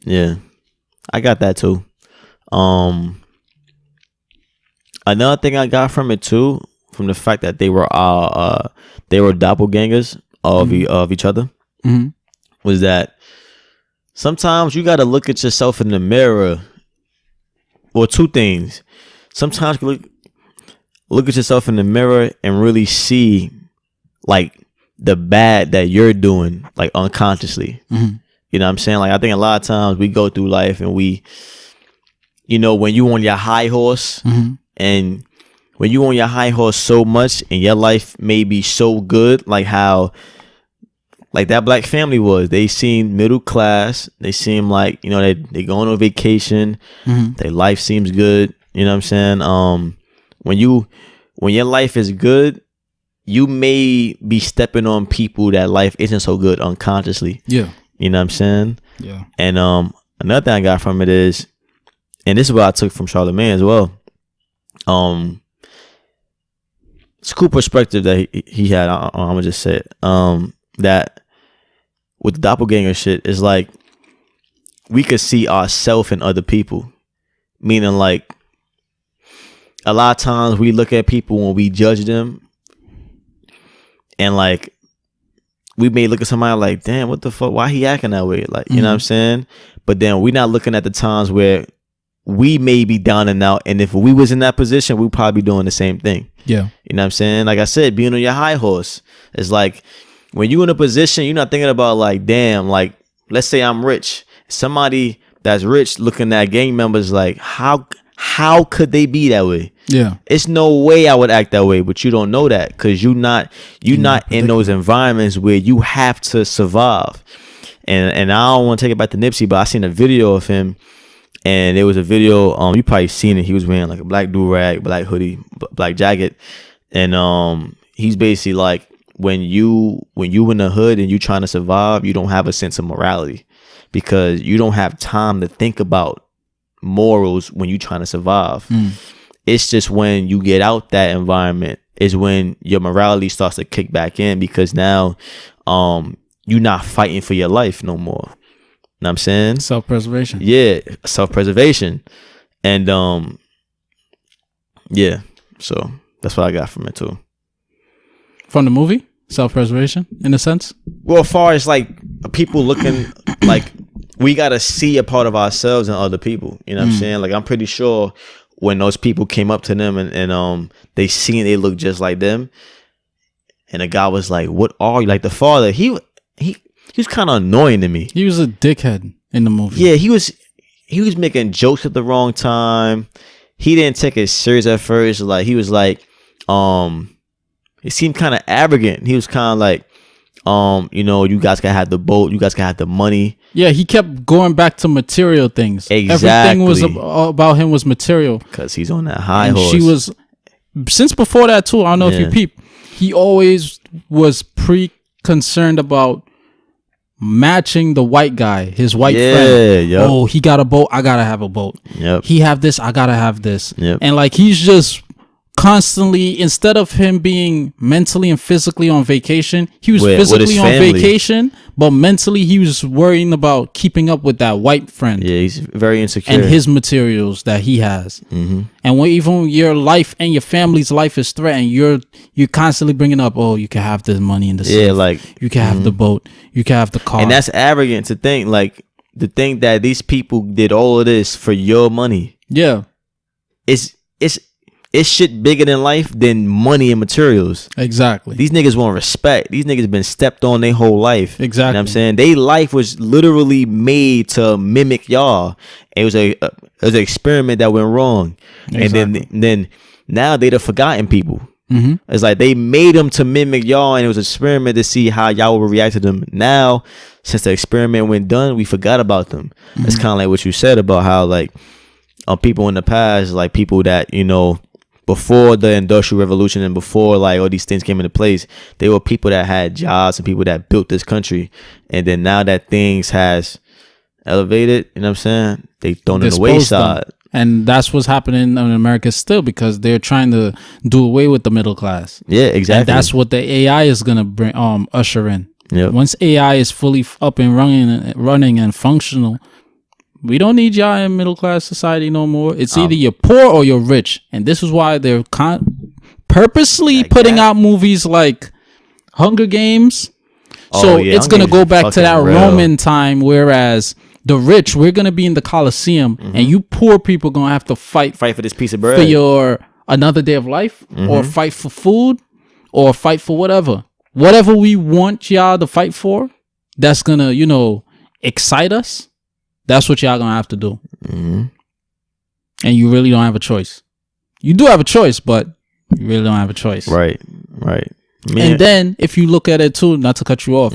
Yeah. I got that too. Another thing I got from it too, from the fact that they were doppelgangers of each other, was that sometimes you got to look at yourself in the mirror. Well, two things. Sometimes you look at yourself in the mirror and really see like the bad that you're doing, like unconsciously. You know what I'm saying? Like, I think a lot of times we go through life and we, when you on your high horse, and when you on your high horse so much and your life may be so good, like how, like that black family was, they seem middle class. They seem like, they going on vacation. Their life seems good. You know what I'm saying? When your life is good, you may be stepping on people that life isn't so good unconsciously. Yeah. You know what I'm saying? Yeah. And another thing I got from it is, and this is what I took from Charlamagne as well. It's a cool perspective that he had. I'm gonna just say it. That with the doppelganger shit is like we could see ourselves in other people. Meaning, like, a lot of times we look at people when we judge them, and like we may look at somebody like, damn, what the fuck? Why he acting that way? Like, you know what I'm saying? But then we're not looking at the times where we may be down and out, and if we was in that position, we'd probably be doing the same thing. Yeah. You know what I'm saying? Like I said, being on your high horse. It's like when you're in a position, you're not thinking about like, damn, like, let's say I'm rich. Somebody that's rich looking at gang members like, how could they be that way? Yeah. It's no way I would act that way, but you don't know that because you're not in those environments where you have to survive. And I don't want to take it back to Nipsey, but I seen a video of him, and there was a video, you probably seen it. He was wearing like a black do-rag, black hoodie, black jacket, and he's basically like, when you in the hood and you trying to survive, you don't have a sense of morality because you don't have time to think about morals when you trying to survive. It's just when you get out that environment is when your morality starts to kick back in, because now you're not fighting for your life no more. You know what I'm saying? Self-preservation. Yeah, self-preservation. And yeah, so that's what I got from it too. From the movie? Self-preservation, in a sense? Well, as far as like people looking like we got to see a part of ourselves in other people. You know what I'm saying? Like, I'm pretty sure when those people came up to them and they seen they look just like them, and the guy was like, what are you? Like, the father, he was kind of annoying to me. He was a dickhead in the movie. Yeah, he was making jokes at the wrong time. He didn't take it serious at first. Like, he was like, it seemed kind of arrogant. He was kind of like, you guys can have the boat, you guys can have the money. Yeah, he kept going back to material things. Exactly. Everything was about him was material. Because he's on that high horse. She was, since before that too, I don't know if you peep, he always was concerned about matching the white guy, his white friend. Yep. Oh, he got a boat, I gotta have a boat. Yep. He have this, I gotta have this. Yep. And like, he's just constantly, instead of him being mentally and physically on vacation, he was physically on vacation, but mentally he was worrying about keeping up with that white friend. Yeah, he's very insecure. And his materials that he has. Mm-hmm. And when even your life and your family's life is threatened, you're constantly bringing up, oh, you can have the money in the safe. Like, you can have the boat, you can have the car. And that's arrogant to think, like, to think that these people did all of this for your money. Yeah. It's shit bigger than life than money and materials. Exactly. These niggas want respect. These niggas been stepped on their whole life. Exactly. You know what I'm saying? Their life was literally made to mimic y'all. It was an experiment that went wrong. Exactly. And then now they the forgotten people. It's like they made them to mimic y'all, and it was an experiment to see how y'all would react to them. Now, since the experiment went done, we forgot about them. It's kind of like what you said about how like people in the past, like people that, you know, before the Industrial Revolution and before like all these things came into place, they were people that had jobs and people that built this country. And then now that things has elevated, you know what I'm saying, they thrown in the wayside. And that's what's happening in America still, because they're trying to do away with the middle class. Yeah, exactly. And that's what the AI is gonna bring, usher in. Yep. Once AI is fully up and running and functional, we don't need y'all in middle class society no more. It's either you're poor or you're rich, and this is why they're purposely putting out movies like Hunger Games. So it's gonna go back to that Roman time, whereas the rich, we're gonna be in the Colosseum, and you poor people gonna have to fight for this piece of bread, for your another day of life, or fight for food, or fight for whatever we want y'all to fight for. That's gonna, you know, excite us. That's what y'all gonna have to do, and you really don't have a choice. You do have a choice, but you really don't have a choice. Right. And then if you look at it too, not to cut you off,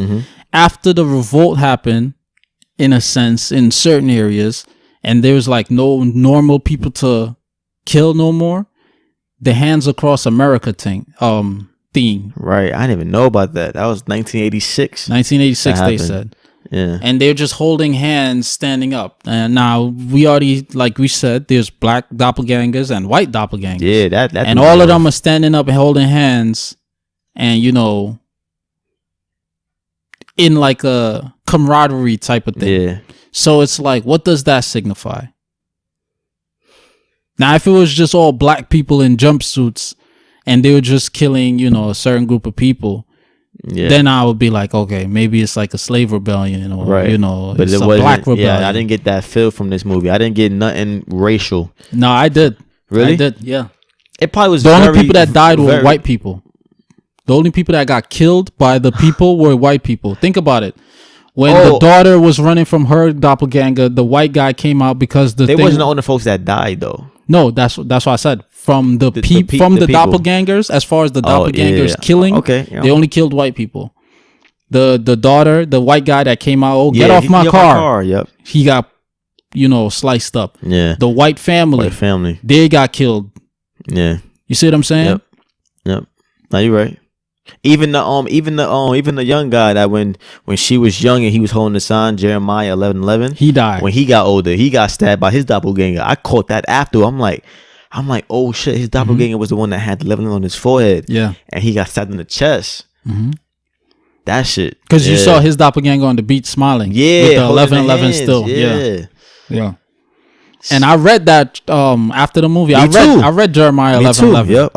after the revolt happened, in a sense, in certain areas, and there's like no normal people to kill no more, the Hands Across America theme. Right. I didn't even know about that. That was 1986. 1986, they said. Yeah. And they're just holding hands, standing up. And now we already, like we said, there's black doppelgangers and white doppelgangers. Yeah, that and all of them are standing up and holding hands, and you know, in like a camaraderie type of thing. Yeah. So it's like, what does that signify? Now, if it was just all black people in jumpsuits and they were just killing, you know, a certain group of people, then I would be like, okay, maybe it's like a slave rebellion, or you know, but it's it a wasn't, black rebellion. Yeah, I didn't get that feel from this movie. I didn't get nothing racial. No, I did. Really? I did. Yeah. It probably was the only people that died were white people. The only people that got killed by the people were white people. Think about it. When the daughter was running from her doppelganger, the white guy came out because they wasn't the only folks that died though. No, that's what I said. From the doppelgangers, as far as the doppelgangers killing, they only killed white people. The daughter, the white guy that came out, get off my car. Yep. He got, you know, sliced up. Yeah. The white family, they got killed. Yeah. You see what I'm saying? Yep. No, you're right. Even the young guy that when she was young and he was holding the sign Jeremiah 11:11, he died. When he got older, he got stabbed by his doppelganger. I caught that after. I'm like, oh shit, his doppelganger was the one that had 11 on his forehead. Yeah, and he got stabbed in the chest. That shit. Because you saw his doppelganger on the beach smiling. Yeah, with the 11:11 still. Yeah. And I read that after the movie. I read Jeremiah 11:11. Yep,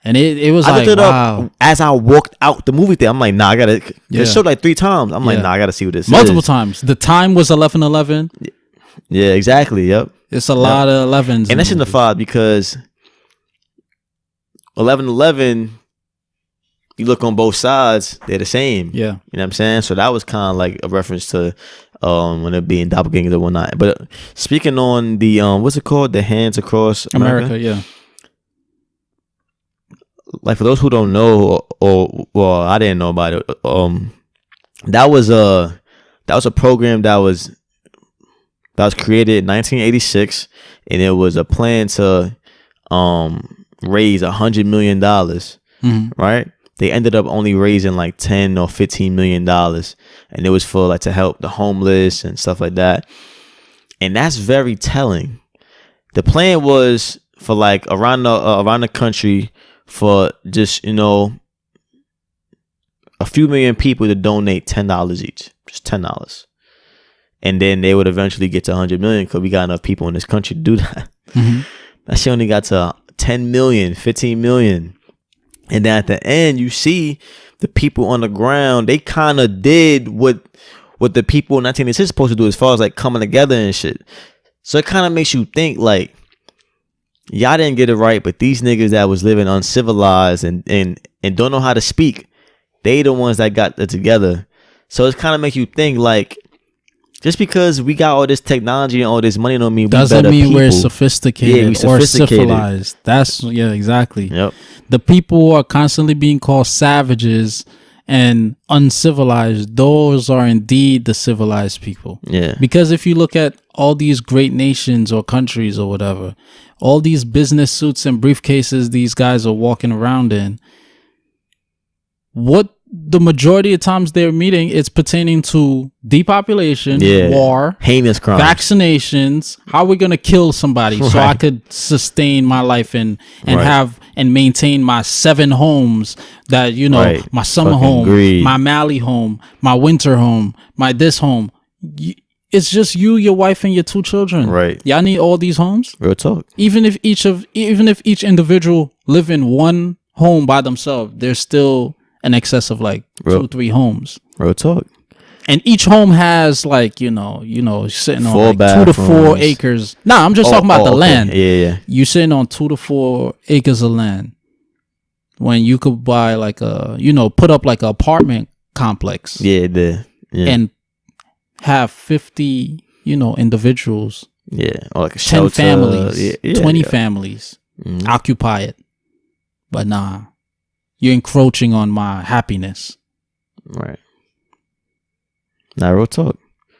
and it was like, wow. As I walked out the movie theater, I'm like, nah, I gotta. It showed like 3 times. I'm like, nah, I gotta see what this is. Multiple times. The time was 11:11. Yeah, exactly. Yep. It's a lot of 11s, and that's in the 5 because 11:11. You look on both sides, they're the same. Yeah, you know what I'm saying. So that was kind of like a reference to when it being doppelgangers and whatnot. But speaking on the what's it called, the Hands Across America? Yeah. Like for those who don't know, or well, I didn't know about it. That was a program that was created in 1986, and it was a plan to raise $100 million. Right. They ended up only raising like $10 or $15 million, and it was for like to help the homeless and stuff like that. And that's very telling. The plan was for like around the country for just, you know, a few million people to donate $10 each, just $10, and then they would eventually get to 100 million because we got enough people in this country to do that. That shit only got to 10 million, 15 million. And then at the end, you see the people on the ground, they kind of did what the people in 1986 supposed to do as far as like coming together and shit. So it kind of makes you think like, y'all didn't get it right, but these niggas that was living uncivilized and don't know how to speak, they the ones that got it together. So it kind of makes you think like, Just because we got all this technology and all this money don't mean doesn't we mean people. We're sophisticated, or civilized. That's exactly. Yep. The people who are constantly being called savages and uncivilized, those are indeed the civilized people. Yeah. Because if you look at all these great nations or countries or whatever, all these business suits and briefcases these guys are walking around in, what the majority of times they're meeting, it's pertaining to depopulation, war, heinous crimes, vaccinations, how we're going to kill somebody so I could sustain my life and have and maintain my 7 homes that, my summer home, my Mali home, my winter home, my this home. It's just you, your wife, and your 2 children. Right. Y'all need all these homes. Real talk. Even if each individual live in one home by themselves, there's still an excess of like 2-3 homes. Real talk. And each home has like, sitting on 4 like 2 to 4 acres. Nah, I'm just talking about the land. Yeah. You're sitting on 2 to 4 acres of land when you could buy like put up like an apartment complex. Yeah. And have 50, individuals. Yeah. Or like a 10 shelter. families, 20 families occupy it. But nah, you're encroaching on my happiness. Right. Now, real talk.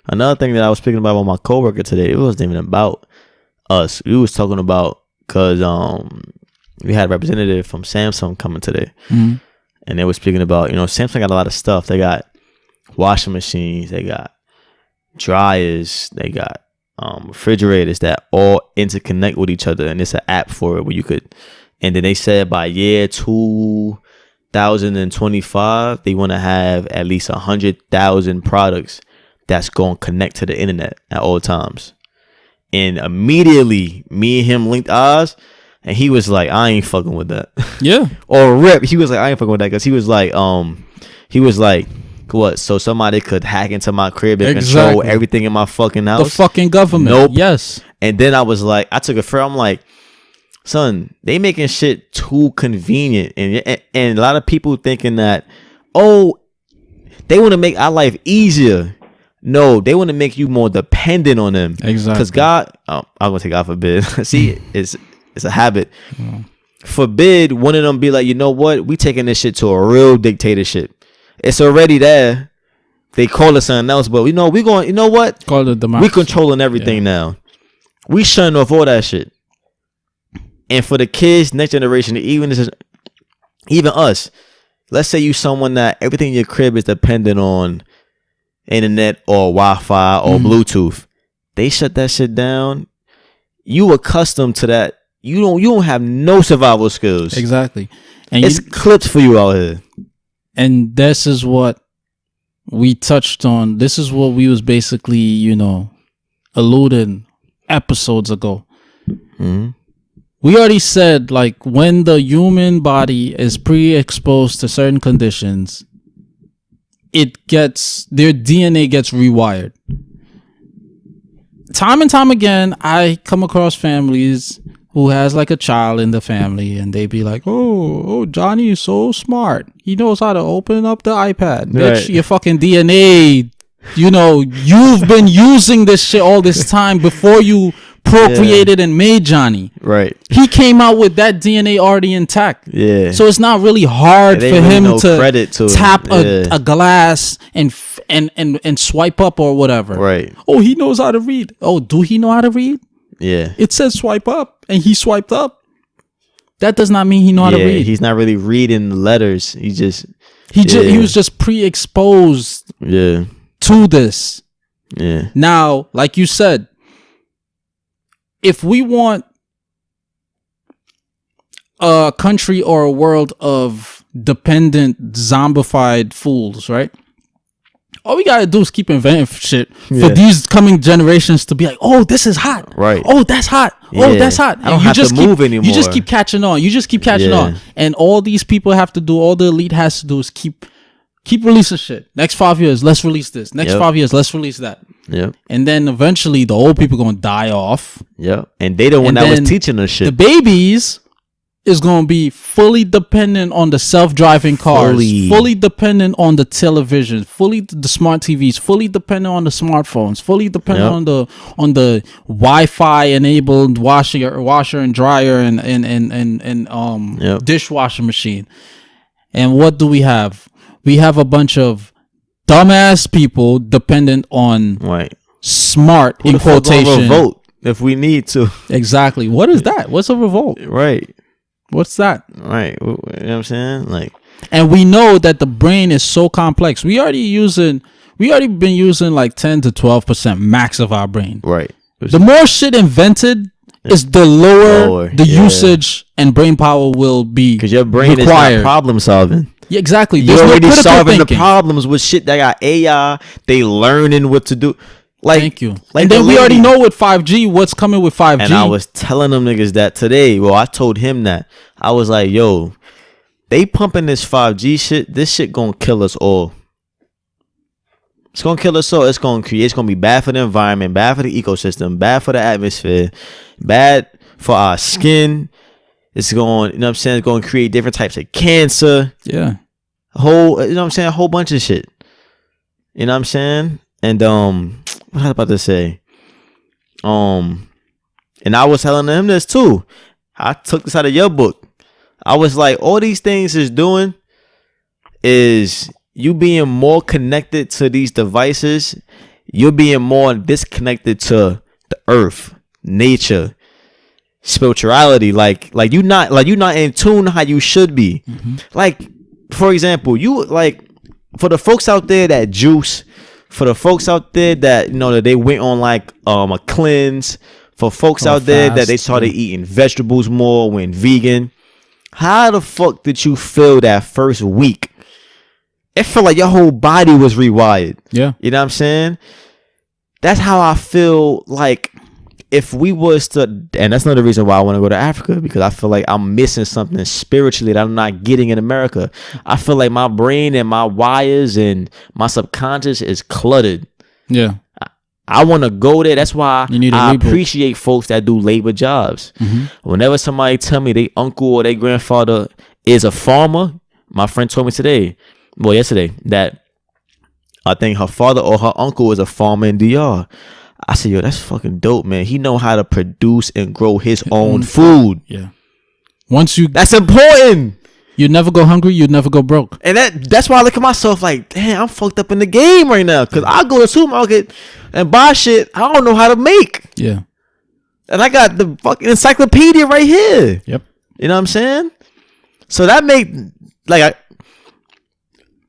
Another thing that I was speaking about with my coworker today, it wasn't even about us. We was talking about, because we had a representative from Samsung coming today. Mm-hmm. And they were speaking about, Samsung got a lot of stuff. They got washing machines. They got dryers. They got refrigerators that all interconnect with each other. And it's an app for it where you could. And then they said by year 2025, they want to have at least 100,000 products that's going to connect to the internet at all times. And immediately, me and him linked eyes, and he was like, "I ain't fucking with that." Yeah. Or Rip, he was like, "I ain't fucking with that," because he was like, what? So somebody could hack into my crib and control everything in my fucking house? The fucking government. Nope. Yes. And then I was like, I took it for. I'm like, son, they making shit too convenient, and a lot of people thinking that, they want to make our life easier. No, they want to make you more dependent on them. Exactly. Because God, I'm gonna say God forbid. See, it's a habit. Yeah. Forbid one of them be like, you know what? We taking this shit to a real dictatorship. It's already there. They call it something else, but we going. You know what? Call it democracy. We controlling everything now. We shutting off all that shit. And for the kids, next generation, even us, let's say you someone that everything in your crib is dependent on internet or Wi-Fi or Bluetooth. They shut that shit down. You accustomed to that. You don't have no survival skills. Exactly. And it's clipped for you out here. And this is what we touched on. This is what we was basically, alluding episodes ago. Mm-hmm. We already said, like, when the human body is pre-exposed to certain conditions, their DNA gets rewired. Time and time again, I come across families who has like a child in the family, and they be like, oh, Johnny is so smart. He knows how to open up the iPad. Right. Bitch, your fucking DNA, you've been using this shit all this time before you procreated and made Johnny. Right. He came out with that DNA already intact. Yeah. So it's not really hard for him to tap a glass and swipe up or whatever. Right. Oh, he knows how to read. Oh, do he know how to read? Yeah. It says swipe up and he swiped up. That does not mean he know how to read. He's not really reading the letters. He was just pre-exposed to this. Yeah. Now, like you said, if we want a country or a world of dependent, zombified fools, right? All we gotta do is keep inventing shit for these coming generations to be like, oh, this is hot. Right. Oh, that's hot. Yeah. Oh, that's hot. I don't have to move anymore. You just keep catching on. And all these people have to do, all the elite has to do is keep releasing shit. Next 5 years, let's release this. Next 5 years, let's release that. Yep. And then eventually the old people gonna die off. Yep. And they the one that was teaching us shit. The babies is going to be fully dependent on the self-driving cars, fully dependent on the television, fully the smart TVs, fully dependent on the smartphones, fully dependent on the Wi-Fi enabled washer and dryer and dishwasher machine. And what do we have? We have a bunch of dumbass people dependent on smart in quotation. Vote if we need to. Exactly. What is that? What's a revolt? Right. What's that? Right. You know what I'm saying? Like, and we know that the brain is so complex. We already been using like 10 to 12% max of our brain. Right. The more shit invented is the lower the usage and brain power will be. Because your brain required. is not problem solving. Yeah, exactly. You're already solving thinking. the problems with shit that got AI. They learning what to do. Like, thank you. Like, and then we already know with 5G what's coming with 5G. And I was telling them niggas that today. Well, I told him that. I was like, yo, they pumping this 5G shit. This shit gonna kill us all. It's gonna kill us all. It's gonna be bad for the environment, bad for the ecosystem, bad for the atmosphere, bad for our skin. It's going, you know what I'm saying? It's going to create different types of cancer. Yeah. You know what I'm saying? A whole bunch of shit. You know what I'm saying? And what was I about to say? And I was telling him this too. I took this out of your book. I was like, all these things is doing is you being more connected to these devices. You're being more disconnected to the earth, nature, spirituality. Like you're not in tune how you should be. Mm-hmm. Like, for example, you like, for the folks out there that juice, for the folks out there that, you know, that they went on like a cleanse, for folks out there that they started eating vegetables more, went vegan. How the fuck did you feel that first week? It felt like your whole body was rewired. Yeah. You know what I'm saying? That's how I feel like if we was to, and that's another reason why I want to go to Africa, because I feel like I'm missing something spiritually that I'm not getting in America. I feel like my brain and my wires and my subconscious is cluttered. Yeah. I want to go there. That's why I appreciate folks that do labor jobs. Mm-hmm. Whenever somebody tell me their uncle or their grandfather is a farmer, my friend told me yesterday, that I think her father or her uncle is a farmer in DR. I said, yo, that's fucking dope, man. He know how to produce and grow his own food. Yeah. That's important. You never go hungry, you never go broke. And that's why I look at myself like, damn, I'm fucked up in the game right now. Because I go to the supermarket and buy shit I don't know how to make. Yeah. And I got the fucking encyclopedia right here. Yep. You know what I'm saying? So that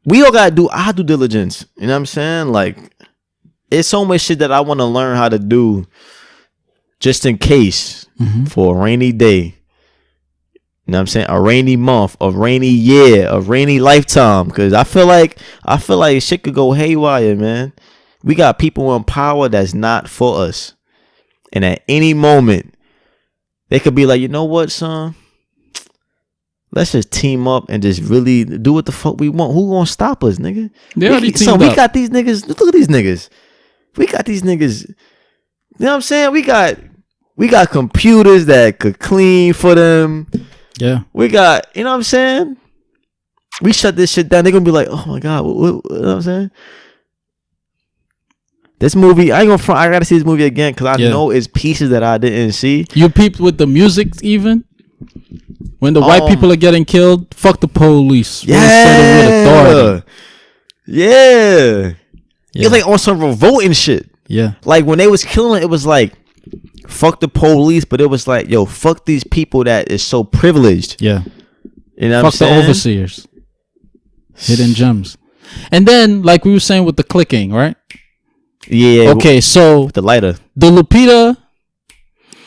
we all gotta do our due diligence. You know what I'm saying? Like, it's so much shit that I want to learn how to do just in case for a rainy day. You know what I'm saying? A rainy month, a rainy year, a rainy lifetime. Because I feel like shit could go haywire, man. We got people in power that's not for us. And at any moment, they could be like, you know what, son? Let's just team up and just really do what the fuck we want. Who gonna stop us, nigga? We got these niggas. Look at these niggas. We got these niggas. You know what I'm saying? We got computers that could clean for them. Yeah. We got, you know what I'm saying? We shut this shit down. They're gonna be like, oh my God, what, you know what I'm saying? This movie, I ain't gonna front, I gotta see this movie again because I know it's pieces that I didn't see. You peeped with the music even? When the white people are getting killed, fuck the police. Yeah. Yeah. It's like on some revolting shit. Yeah. Like when they was killing, it was like, fuck the police, but it was like, yo, fuck these people that is so privileged. Yeah. You know what I'm saying? Fuck the overseers. Hidden gems. And then, like we were saying with the clicking, right? Yeah. Okay, so the lighter. The Lupita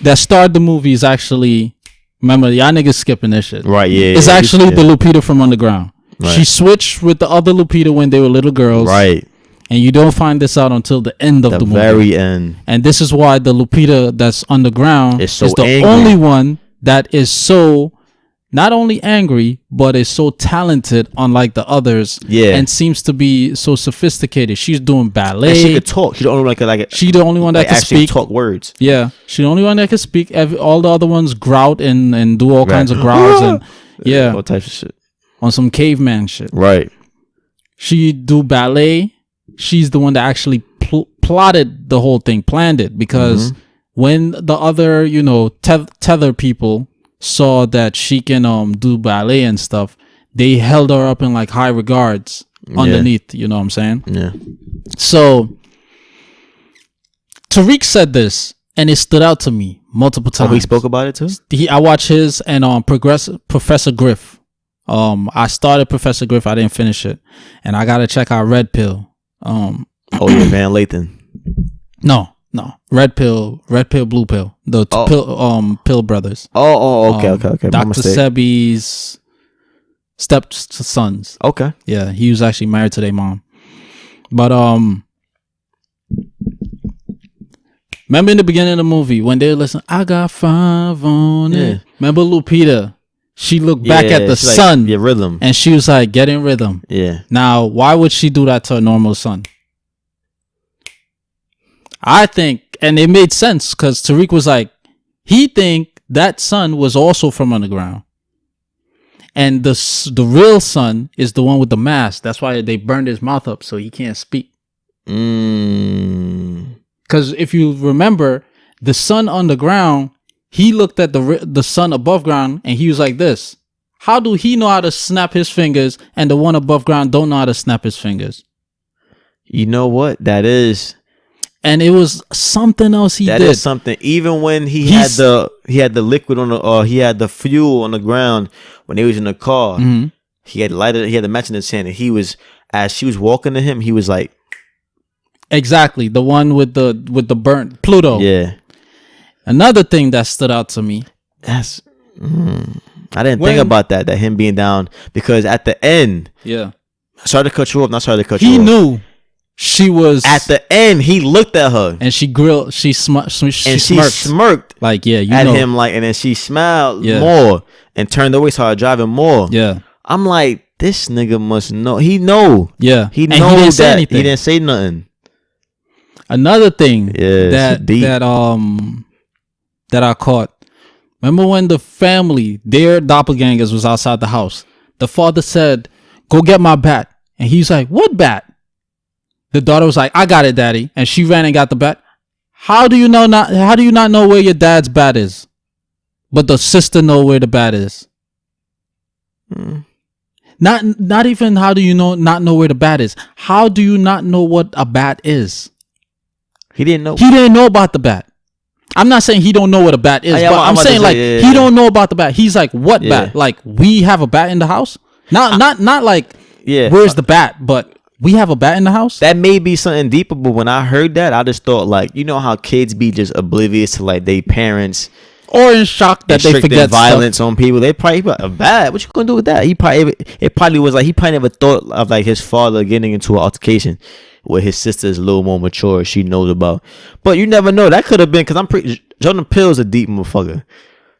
that starred the movie is actually, remember, y'all niggas skipping this shit. Right, yeah. It's actually the Lupita from Underground. Right. She switched with the other Lupita when they were little girls. Right. And you don't find this out until the end of the movie. The very end. And this is why the Lupita that's underground is the angry. Only one that is so not only angry, but is so talented, unlike the others. Yeah. And seems to be so sophisticated. She's doing ballet. And she could talk. She's the only one She's the only one that can actually speak. talk words. Yeah. She's the only one that can speak. All the other ones grout and do all kinds of growls and yeah. All types of shit. On some caveman shit. Right. She do ballet. She's the one that actually plotted the whole thing, planned it, because when the other, tether people saw that she can do ballet and stuff, they held her up in like high regards underneath. You know what I'm saying? Yeah. So Tariq said this, and it stood out to me multiple times. Oh, he spoke about it too? I watched his and Professor Griff. I started Professor Griff. I didn't finish it, and I gotta check out Red Pill. Oh yeah, Van Lathan. No, Red Pill, Blue Pill. The Pill brothers. Okay. Dr. Sebi's stepsons. Okay. Yeah, he was actually married to their mom. But remember in the beginning of the movie when they were listening, I got 5 on it. Remember Lupita? She looked back at the sun, rhythm, and she was like, "Get in rhythm." Yeah. Now, why would she do that to a normal son? I think, and it made sense because Tariq was like, he think that son was also from underground, and the real son is the one with the mask. That's why they burned his mouth up so he can't speak. Because if you remember, the son underground, he looked at the son above ground and he was like this. How do he know how to snap his fingers and the one above ground don't know how to snap his fingers? You know what? That is. And it was something else he did. That is something. Even when he had the liquid on he had the fuel on the ground when he was in the car. Mm-hmm. He had lighted. He had the match in his hand, and he was, as she was walking to him, he was like, exactly the one with the burnt Pluto. Yeah. Another thing that stood out to me. That's. I didn't think about that him being down, because at the end. Yeah. Sorry to cut you off. Not sorry to cut you off. He knew. She was at the end. He looked at her and she grilled. She smirked like at him, like, and then she smiled more and turned away, started driving more. Yeah, I'm like, this nigga must know. He know. Yeah, he knows that he didn't say nothing. Another thing that I caught. Remember when the family, their doppelgangers, was outside the house? The father said, "Go get my bat," and he's like, "What bat?" The daughter was like, "I got it, daddy," and she ran and got the bat. How do you not know where your dad's bat is, but the sister know where the bat is? Not even how do you not know where the bat is? How do you not know what a bat is? He didn't know. He didn't know about the bat. I'm not saying he don't know what a bat is, but I'm saying he don't know about the bat. He's like, what bat? Like, we have a bat in the house? Not like, where's the bat? But we have a bat in the house? That may be something deeper, but when I heard that, I just thought, like, you know how kids be just oblivious to, like, their parents, or in shock that they forget violence stuff on people. They probably be like, a bat? What you gonna do with that? He probably never thought of, like, his father getting into an altercation with his sister is a little more mature, she knows about. But you never know. That could have been, because I'm pretty, Jordan Peele's a deep motherfucker.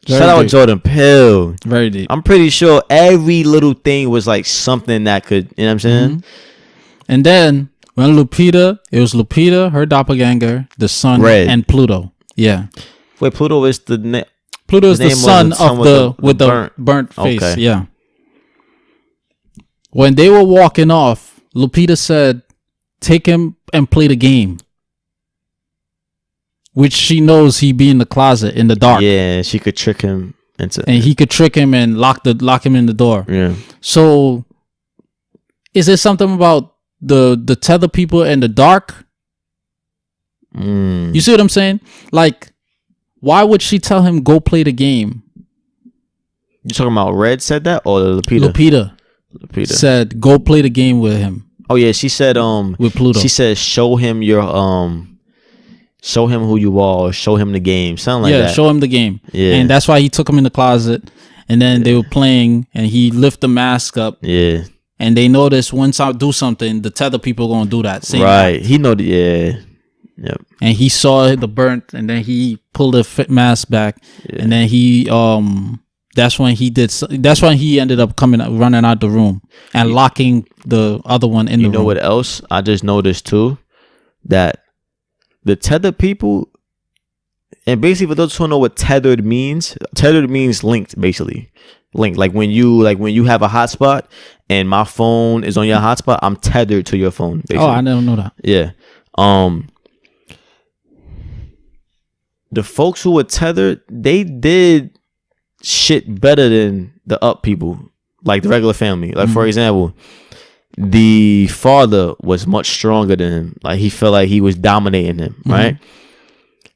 Shout out Jordan Peele. Very deep. I'm pretty sure every little thing was like something that could, you know what I'm saying? Mm-hmm. And then when it was Lupita, her doppelganger, the son, Red, and Pluto. Yeah. Wait, Pluto is the Pluto is the son of the burnt face. Okay. Yeah. When they were walking off, Lupita said, "Take him and play the game," which she knows he be in the closet in the dark. Yeah, she could trick him and he could trick him and lock him in the door. Yeah. So, is there something about the tether people in the dark? You see what I'm saying? Like, why would she tell him go play the game? You talking about Red said that, or Lupita? Lupita said go play the game with him. Oh yeah, she said with Pluto. She said show him who you are, or show him the game. Something like that. Yeah, show him the game. Yeah. And that's why he took him in the closet, and then they were playing and he lift the mask up. Yeah. And they noticed once I do something, the tether people gonna do that same. Right. He know Yep. And he saw the burnt, and then he pulled the mask back, and then he That's when he did. That's when he ended up running out the room and locking the other one in the room. You know what else? I just noticed too that the tethered people, and basically for those who don't know what tethered means linked, basically. Linked. Like when you have a hotspot and my phone is on your hotspot, I'm tethered to your phone. Basically. Oh, I never know that. Yeah. The folks who were tethered, they did shit better than the up people, like the regular family. Like for example, the father was much stronger than him. Like he felt like he was dominating him, right?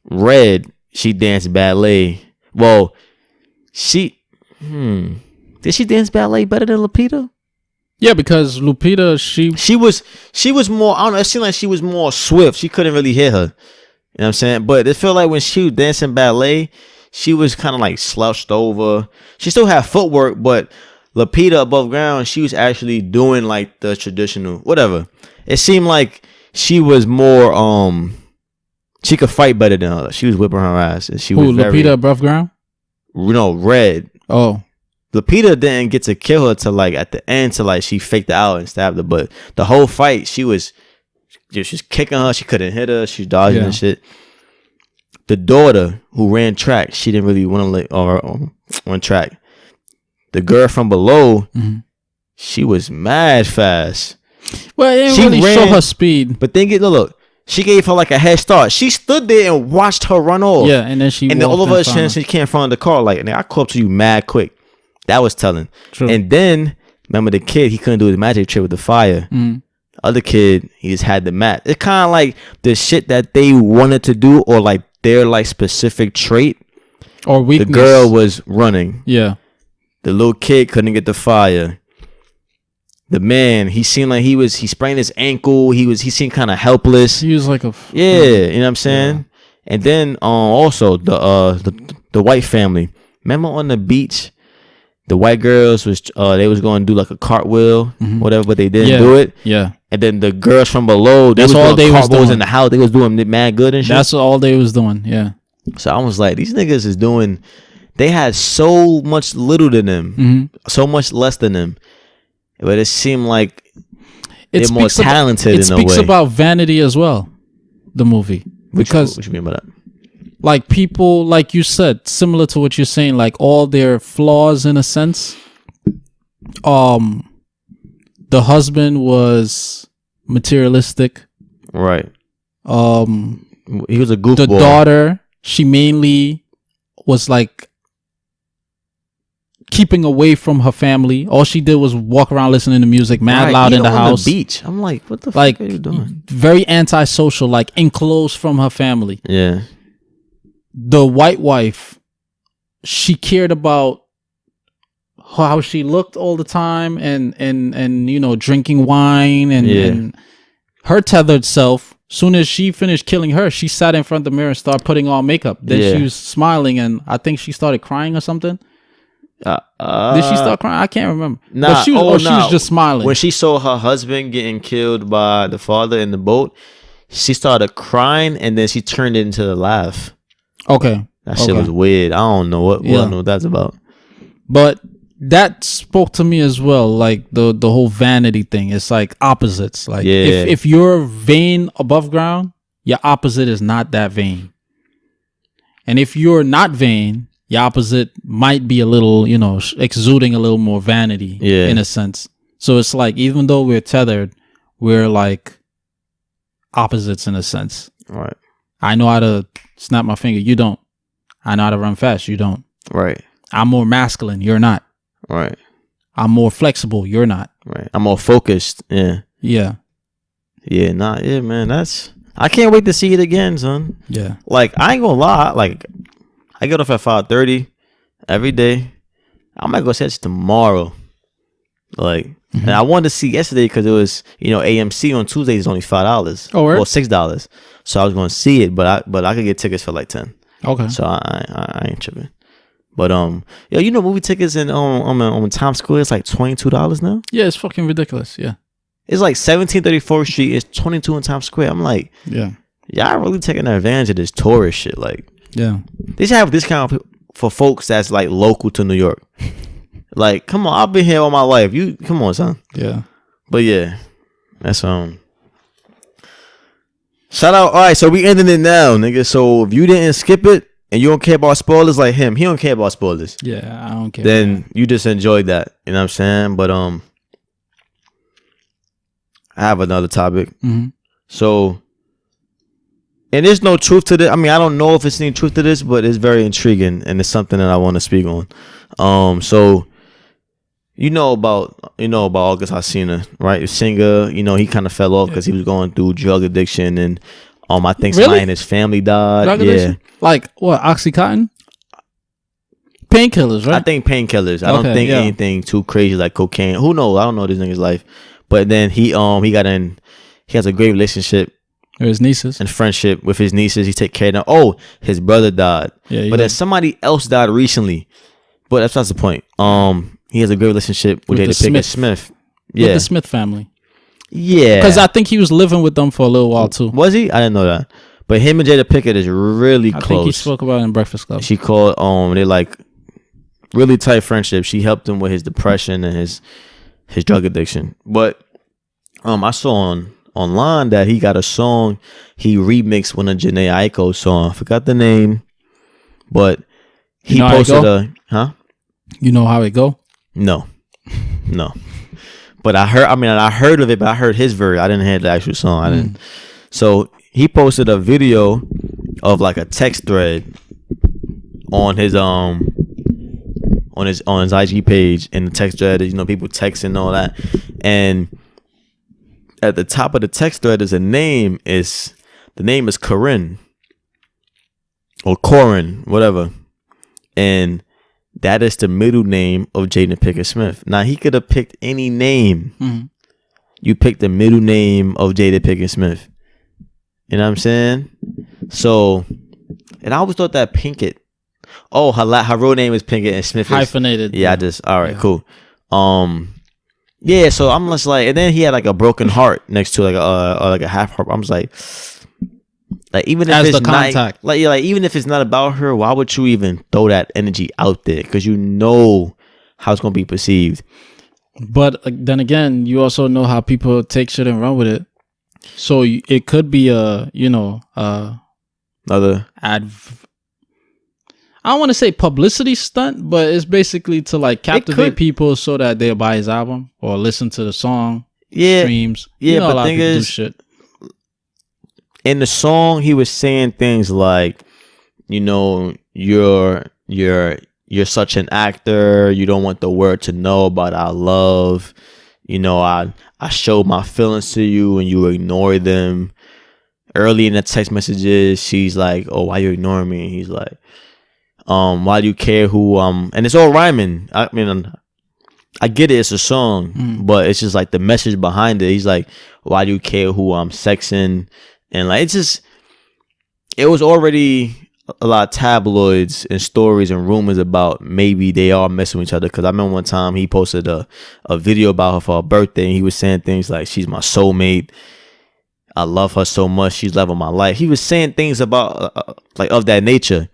Red, she danced ballet. Well, did she dance ballet better than Lupita? Yeah, because Lupita, she was more, I don't know, it seemed like she was more swift. She couldn't really hit her. You know what I'm saying? But it felt like when she was dancing ballet, she was kind of like slouched over. She still had footwork, but Lupita above ground, she was actually doing like the traditional whatever. It seemed like she was more she could fight better than her. She was whipping her ass. And she was Lupita above ground? Red. Oh. Lupita didn't get to kill her till like at the end, till like she faked out and stabbed her. But the whole fight, she was kicking her. She couldn't hit her. She was dodging and shit. The daughter who ran track, she didn't really want to run track. The girl from below, she was mad fast. Well, it didn't really show her speed. But then look, she gave her like a head start. She stood there and watched her run off. Yeah, and then all of a sudden she came in front of the car like, I caught up to you mad quick. That was telling. True. And then remember the kid, he couldn't do his magic trick with the fire. Other kid, he just had the mat. It's kind of like the shit that they wanted to do, or like their like specific trait or weakness. The girl was running. Yeah. The little kid couldn't get the fire. The man, he seemed like he sprained his ankle. He seemed kind of helpless. He was like you know what I'm saying? Yeah. And then also the white family. Remember on the beach, the white girls was they was going to do like a cartwheel, whatever, but they didn't do it. Yeah. And then the girls from below, that's all they was doing in the house. They was doing mad good and shit. That's all they was doing. Yeah. So I was like, these niggas is doing. They had so much little than them, so much less than them, but it seemed like they're more talented in a way. It speaks about vanity as well. The movie, because what you mean by that? Like people, like you said, similar to what you're saying, like all their flaws in a sense. The husband was materialistic. Right. He was a goofball. The daughter, she mainly was like keeping away from her family. All she did was walk around listening to music, mad loud in the house. The beach. I'm like, what the fuck are you doing? Very antisocial, like enclosed from her family. Yeah. The white wife, she cared about how she looked all the time and you know, drinking wine and her tethered self. Soon as she finished killing her, she sat in front of the mirror and started putting on makeup. Then she was smiling, and I think she started crying or something. Did she start crying? I can't remember. Nah, but she was just smiling. When she saw her husband getting killed by the father in the boat, she started crying, and then she turned it into the laugh. Okay. That shit was weird. I don't know what that's about. But that spoke to me as well, like the whole vanity thing. It's like opposites. Like if you're vain above ground, your opposite is not that vain. And if you're not vain, your opposite might be a little, you know, exuding a little more vanity in a sense. So it's like, even though we're tethered, we're like opposites in a sense. Right. I know how to snap my finger. You don't. I know how to run fast. You don't. Right. I'm more masculine. You're not. Right. I'm more flexible. You're not. Right. I'm more focused. Yeah. Yeah. Yeah. Nah. Yeah, man. I can't wait to see it again, son. Yeah. Like, I ain't gonna lie. Like, I get off at 5:30 every day. I might go see it tomorrow. Like, and I wanted to see yesterday because it was, you know, AMC on Tuesdays is only $5. Oh, where? Or $6. So I was going to see it, but I could get tickets for like 10. Okay. So I ain't tripping. But yo, you know, movie tickets in on Times Square, it's like $22 now. Yeah, it's fucking ridiculous. Yeah. It's like 1734th Street. It's 22 in Times Square. I'm like, y'all really taking advantage of this tourist shit. Like, yeah, they should have a discount for folks that's like local to New York. Like, come on, I've been here all my life. You come on, son. Yeah. But yeah, that's shout out. All right, so we ending it now, nigga. So if you didn't skip it and you don't care about spoilers like him, he don't care about spoilers. Yeah, I don't care. Then you just enjoyed that. You know what I'm saying? But I have another topic. Mm-hmm. So, and there's no truth to this. I mean, I don't know if it's any truth to this, but it's very intriguing and it's something that I want to speak on. So you know about August Alsina, right? The singer, he kind of fell off because he was going through drug addiction, and I think somebody in his family died. Drug addiction? Like what? Oxycontin? Painkillers, right? I think painkillers. I don't think anything too crazy like cocaine. Who knows? I don't know this nigga's life. But then he has a great relationship with his nieces and friendship with his nieces. He take care of them. Oh, his brother died. Yeah, but then somebody else died recently. But that's not the point. He has a great relationship with Jada Pinkett Smith. Yeah, with the Smith family. Yeah, because I think he was living with them for a little while too. Was he? I didn't know that. But him and Jada Pinkett is really close. I think he spoke about it in Breakfast Club. She called they like really tight friendship. She helped him with his depression and his drug addiction. But I saw online that he got a song he remixed one of Jhené Aiko's song. I forgot the name, but he posted You know how it go? No. But I heard of it, but I heard his version. I didn't hear the actual song. I didn't. So he posted a video of like a text thread on his IG page, and the text thread is, people texting and all that. And at the top of the text thread is the name is Corinne or Corin, whatever. And that is the middle name of Jada Pinkett Smith. Now, he could have picked any name. Mm-hmm. You picked the middle name of Jada Pinkett Smith. You know what I'm saying? So, and I always thought that Pinkett, her real name is Pinkett and Smith is hyphenated. Yeah, cool. Yeah, so I'm just like, and then he had like a broken heart next to like a half heart. I'm just like even if as it's the contact, like even if it's not about her, why would you even throw that energy out there? Because you know how it's gonna be perceived. But then again, you also know how people take shit and run with it. So it could be another I don't want to say publicity stunt, but it's basically to like captivate people so that they'll buy his album or listen to the song. Yeah, streams. Yeah, but a lot thing of people is, do shit. In the song, he was saying things like, you're such an actor. You don't want the world to know about our love. I showed my feelings to you and you ignore them. Early in the text messages, she's like, "Oh, why you ignoring me?" And he's like, "Why do you care who?" And it's all rhyming. I mean, I get it. It's a song, but it's just like the message behind it. He's like, "Why do you care who I'm sexing?" And like, it was already a lot of tabloids and stories and rumors about maybe they are messing with each other. Because I remember one time he posted a video about her for her birthday, and he was saying things like, "She's my soulmate. I love her so much. She's loving my life." He was saying things about like of that nature,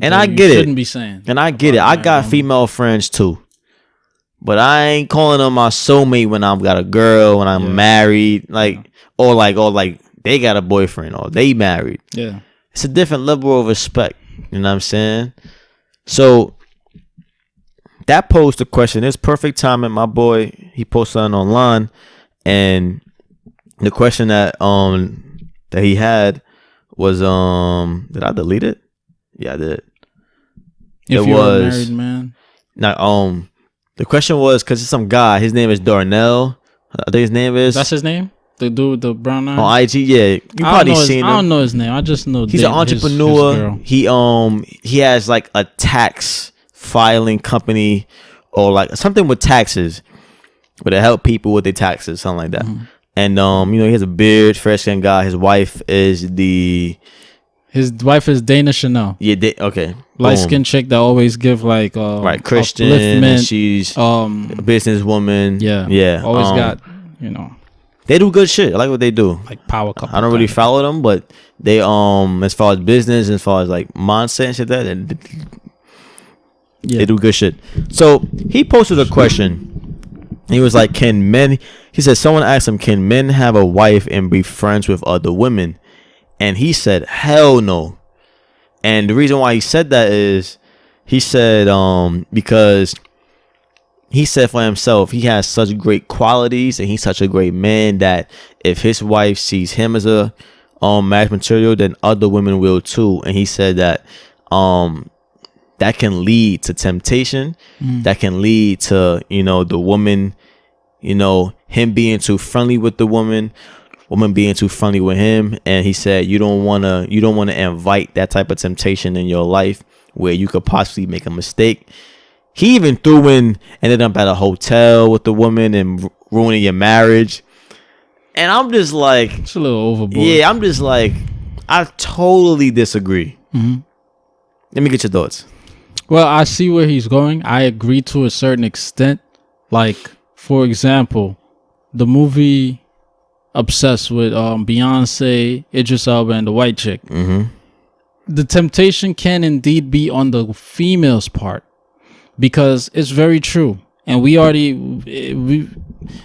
and I get it. Shouldn't be saying. And I get it. I got female friends too, but I ain't calling them my soulmate when I've got a girl, when I'm married, or they got a boyfriend or they married. Yeah. It's a different level of respect. You know what I'm saying? So that posed the question. It's perfect timing. My boy, he posted something online, and the question that he had was did I delete it? Yeah, I did. If you're a married man. Now the question was, because it's some guy, his name is Darnell. I think his name is. That's his name? The dude with the brown eyes? On IG, yeah. You probably seen him. I don't know his name. I just know he's an entrepreneur. He has like a tax filing company or like something with taxes, where they help people with their taxes, something like that. Mm-hmm. And he has a beard, fair skinned guy. His wife is Dana Chanel. Yeah, okay. Light skinned chick that always give like right, Christian, and she's a businesswoman. Yeah. Always got, They do good shit. I like what they do. Like power couple. I don't really follow them, but they as far as business, as far as like mindset and shit, They do good shit. So he posted a question. He was like, "Can men?" He said, "Someone asked him, can men have a wife and be friends with other women?" And he said, "Hell no." And the reason why he said that is, he said, because he said for himself, he has such great qualities and he's such a great man that if his wife sees him as a match material, then other women will too. And he said that that can lead to temptation. That can lead to, the woman, him being too friendly with the woman being too friendly with him. And he said you don't want to invite that type of temptation in your life where you could possibly make a mistake. He even ended up at a hotel with the woman and ruining your marriage. And I'm just like, it's a little overboard. Yeah, I'm just like, I totally disagree. Let me get your thoughts. Well, I see where he's going. I agree to a certain extent. Like, for example, the movie Obsessed with Beyonce, Idris Elba, and the white chick. The temptation can indeed be on the female's part, because it's very true. And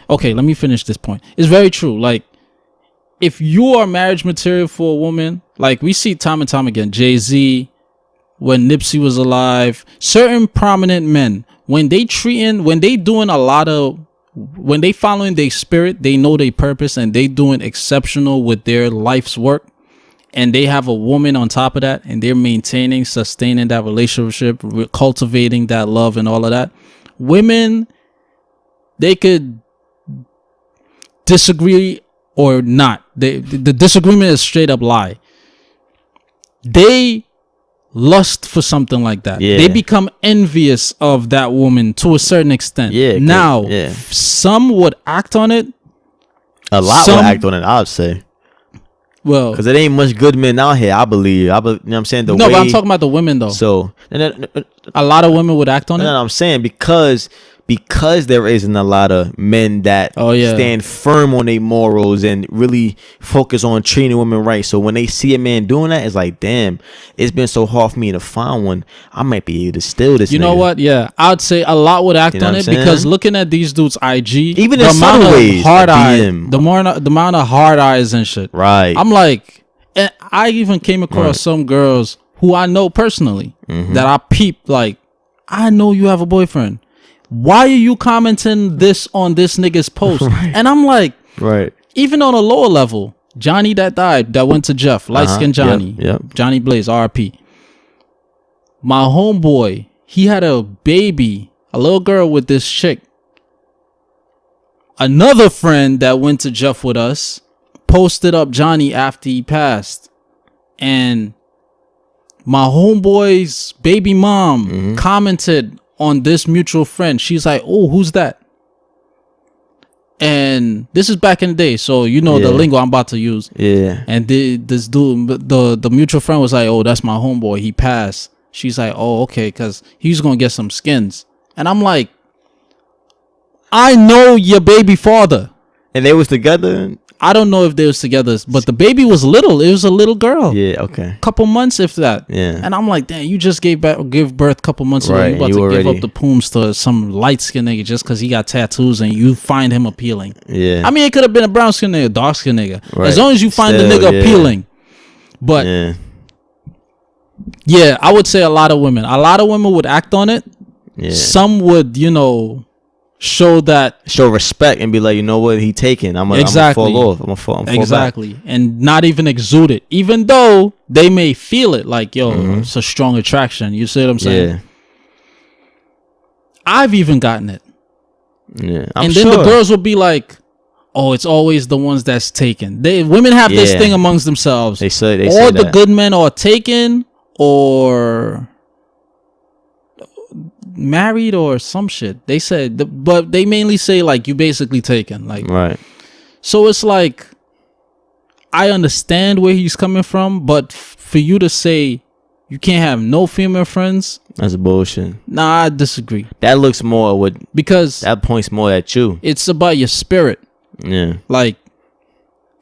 okay, let me finish this point. It's very true. Like, if you are marriage material for a woman, like we see time and time again, Jay-Z, when Nipsey was alive, certain prominent men, when they following their spirit, they know their purpose, and they doing exceptional with their life's work, and they have a woman on top of that, and they're sustaining that relationship, cultivating that love and all of that. Women, they could disagree or not. The disagreement is straight up lie. They lust for something like that. They become envious of that woman to a certain extent. Some would act on it. A lot would act on it, I would say. Well, because it ain't much good men out here, I believe. You know what I'm saying? But I'm talking about the women, though. So a lot of women would act on it. No, I'm saying because there isn't a lot of men that stand firm on their morals and really focus on treating women right. So when they see a man doing that, it's like, damn, it's been so hard for me to find one. I might be able to steal this. You know what? Yeah, I'd say a lot would act on it, because looking at these dudes' IG, even the amount of ways, hard eyes, the amount of hard eyes and shit. Right. I'm like, and I even came across some girls who I know personally that I peeped. Like, I know you have a boyfriend. Why are you commenting this on this nigga's post? And I'm like, even on a lower level, Johnny that died, that went to Jeff, light-skinned Johnny, Johnny Blaze, RP. My homeboy, he had a baby, a little girl with this chick. Another friend that went to Jeff with us posted up Johnny after he passed. And my homeboy's baby mom commented on this mutual friend. She's like, "Oh, who's that?" And this is back in the day, so the lingo I'm about to use. And this dude, the mutual friend was like, "Oh, that's my homeboy. He passed." She's like, "Oh, okay, because he's gonna get some skins." And I'm like, I know your baby father. And they was together? I don't know if they was together, but the baby was little. It was a little girl. Yeah, okay. Couple months, if that. Yeah. And I'm like, damn, you just give birth a couple months ago. You about to give up the pooms to some light-skinned nigga just because he got tattoos and you find him appealing. Yeah. I mean, it could have been a brown-skinned nigga, dark-skinned nigga. Right. As long as you find the nigga appealing. But, yeah, I would say a lot of women would act on it. Yeah. Some would, show respect and be like, you know what, he taking. I'm gonna fall off. I'm gonna fall exactly back. And not even exude it, even though they may feel it like, yo, it's a strong attraction. You see what I'm saying? Yeah. I've even gotten it. Yeah. And then the girls will be like, oh, it's always the ones that's taken. Women have this thing amongst themselves. They say the good men are taken or married or some shit. They said, but they mainly say like you basically taken, like right. So it's like I understand where he's coming from, but for you to say you can't have no female friends, that's bullshit. Nah, I disagree. That looks more because that points more at you. It's about your spirit. Yeah. Like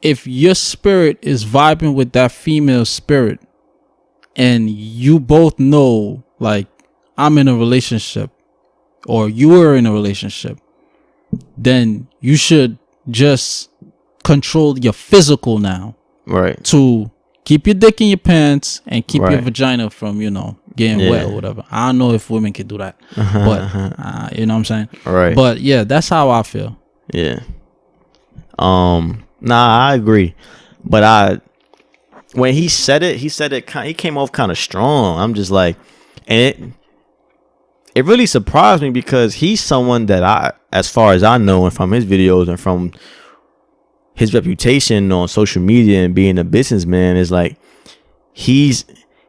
if your spirit is vibing with that female spirit, and you both know like I'm in a relationship or you're in a relationship, then you should just control your physical now. Right. To keep your dick in your pants and keep your vagina from, getting wet or whatever. I don't know if women can do that. But, you know what I'm saying? Right. But, yeah, that's how I feel. Yeah. Nah, I agree. But when he said it, he came off kind of strong. I'm just like, and it really surprised me because he's someone that as far as I know, and from his videos and from his reputation on social media and being a businessman, is like he's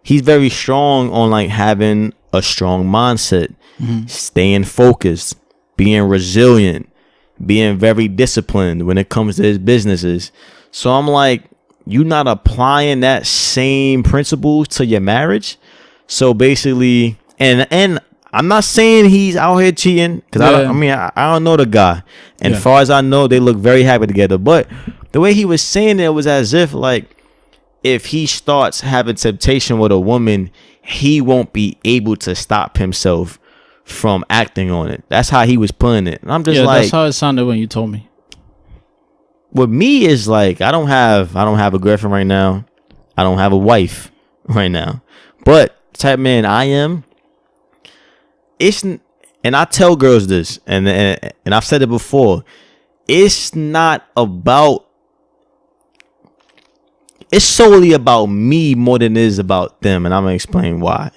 very strong on like having a strong mindset, staying focused, being resilient, being very disciplined when it comes to his businesses. So I'm like, you're not applying that same principles to your marriage. So basically, and I'm not saying he's out here cheating because I don't know the guy. And as far as I know, they look very happy together. But the way he was saying it was as if like if he starts having temptation with a woman, he won't be able to stop himself from acting on it. That's how he was putting it. And I'm just like, that's how it sounded when you told me. With me is like I don't have a girlfriend right now. I don't have a wife right now. But the type of man I am, and I tell girls this, and I've said it before, it's not about, it's solely about me more than it is about them, and I'm gonna explain why.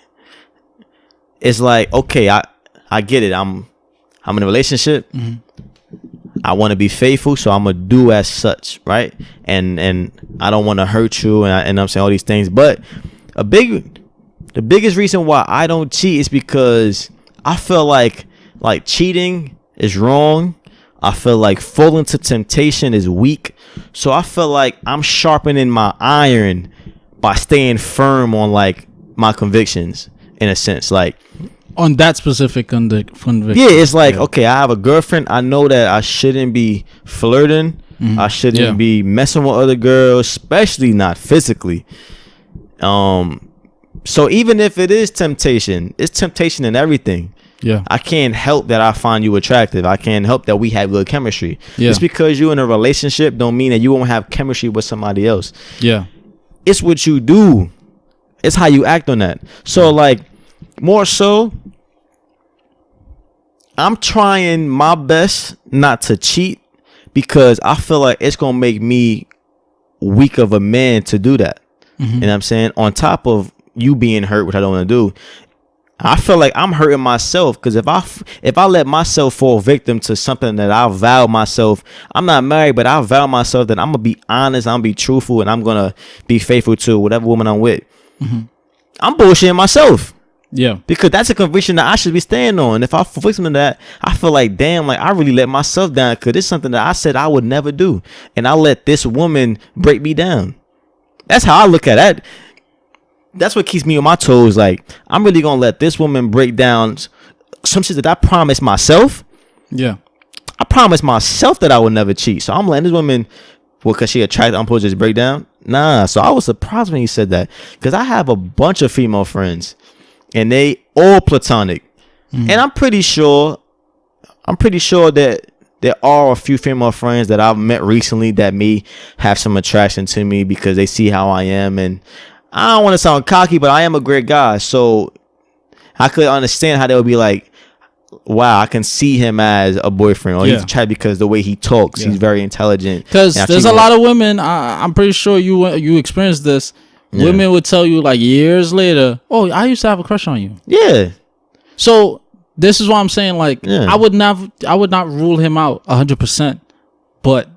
It's like, okay, I get it. I'm in a relationship. I want to be faithful, so I'm gonna do as such, right? And I don't want to hurt you, and I'm saying all these things. But the biggest reason why I don't cheat is because I feel like cheating is wrong. I feel like falling to temptation is weak. So I feel like I'm sharpening my iron by staying firm on like my convictions in a sense, like on that specific conviction. Yeah, it's like, okay, I have a girlfriend. I know that I shouldn't be flirting. I shouldn't be messing with other girls, especially not physically. So even if it is temptation, it's temptation in everything. Yeah, I can't help that I find you attractive. I can't help that we have good chemistry. Just because you're in a relationship don't mean that you won't have chemistry with somebody else. Yeah, it's what you do. It's how you act on that. So like, more so, I'm trying my best not to cheat because I feel like it's gonna make me weak of a man to do that. You know what I'm saying? On top of you being hurt, which I don't want to do, I feel like I'm hurting myself because if I let myself fall victim to something that I vow myself, I'm not married, but I vow myself that I'm gonna be honest, I'm gonna be truthful, and I'm gonna be faithful to whatever woman I'm with. I'm bullshitting myself. Yeah, because that's a conviction that I should be staying on. If I fall victim to that, I feel like, damn, like I really let myself down because it's something that I said I would never do, and I let this woman break me down. That's how I look at that. That's what keeps me on my toes. Like, I'm really gonna let this woman break down some shit that I promised myself. Yeah, I promised myself that I would never cheat. So I'm letting this woman, well, because she attracted, I'm supposed to just break down. Nah. So I was surprised when he said that because I have a bunch of female friends. And they all platonic. And I'm pretty sure that there are a few female friends that I've met recently that may have some attraction to me because they see how I am. And I don't want to sound cocky, but I am a great guy. So I could understand how they would be like, wow, I can see him as a boyfriend. Or he's attracted because the way he talks, he's very intelligent. Because there's a lot of women, I'm pretty sure you experienced this. Women would tell you like years later, oh, I used to have a crush on you. Yeah. So this is what I'm saying. Like, I would not rule him out 100%. But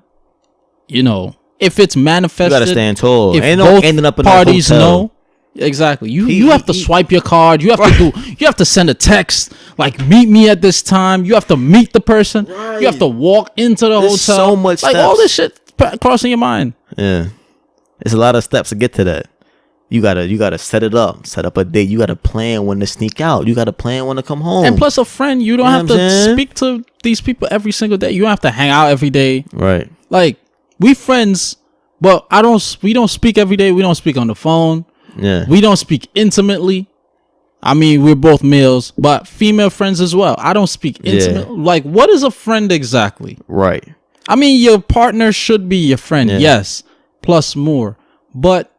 if it's manifested, you gotta stand tall. If ain't both no ending up in parties a hotel. know, exactly. You have to swipe your card. You have to you have to send a text like, meet me at this time. You have to meet the person. You have to walk into the hotel. So much like steps. all this shit crossing your mind. Yeah, it's a lot of steps to get to that. You gotta set it up, set up a date. You gotta plan when to sneak out. You gotta plan when to come home. And plus, a friend, you don't have to speak to these people every single day. You don't have to hang out every day. Right. Like, we friends, but we don't speak every day. We don't speak on the phone. Yeah. We don't speak intimately. I mean, we're both males, but female friends as well. I don't speak intimate. Yeah. Like, what is a friend exactly? Right. I mean, your partner should be your friend, yes, plus more. But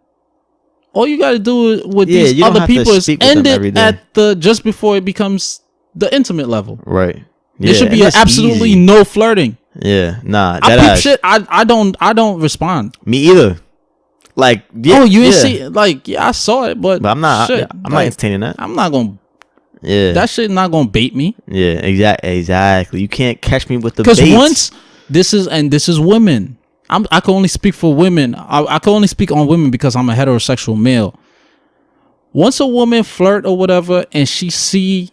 all you got to do with these other people is end it at the just before it becomes the intimate level. Right. There should be absolutely no flirting. Yeah. Nah. I peep shit. I don't respond. Me either. Like, you didn't see it? Like, I saw it, but I'm not. I'm not entertaining that. I'm not gonna. Yeah. That shit not gonna bait me. Yeah. Exactly. You can't catch me with the because baits. Once this is women. I can only speak for women. I can only speak on women because I'm a heterosexual male. Once a woman flirt or whatever, and she see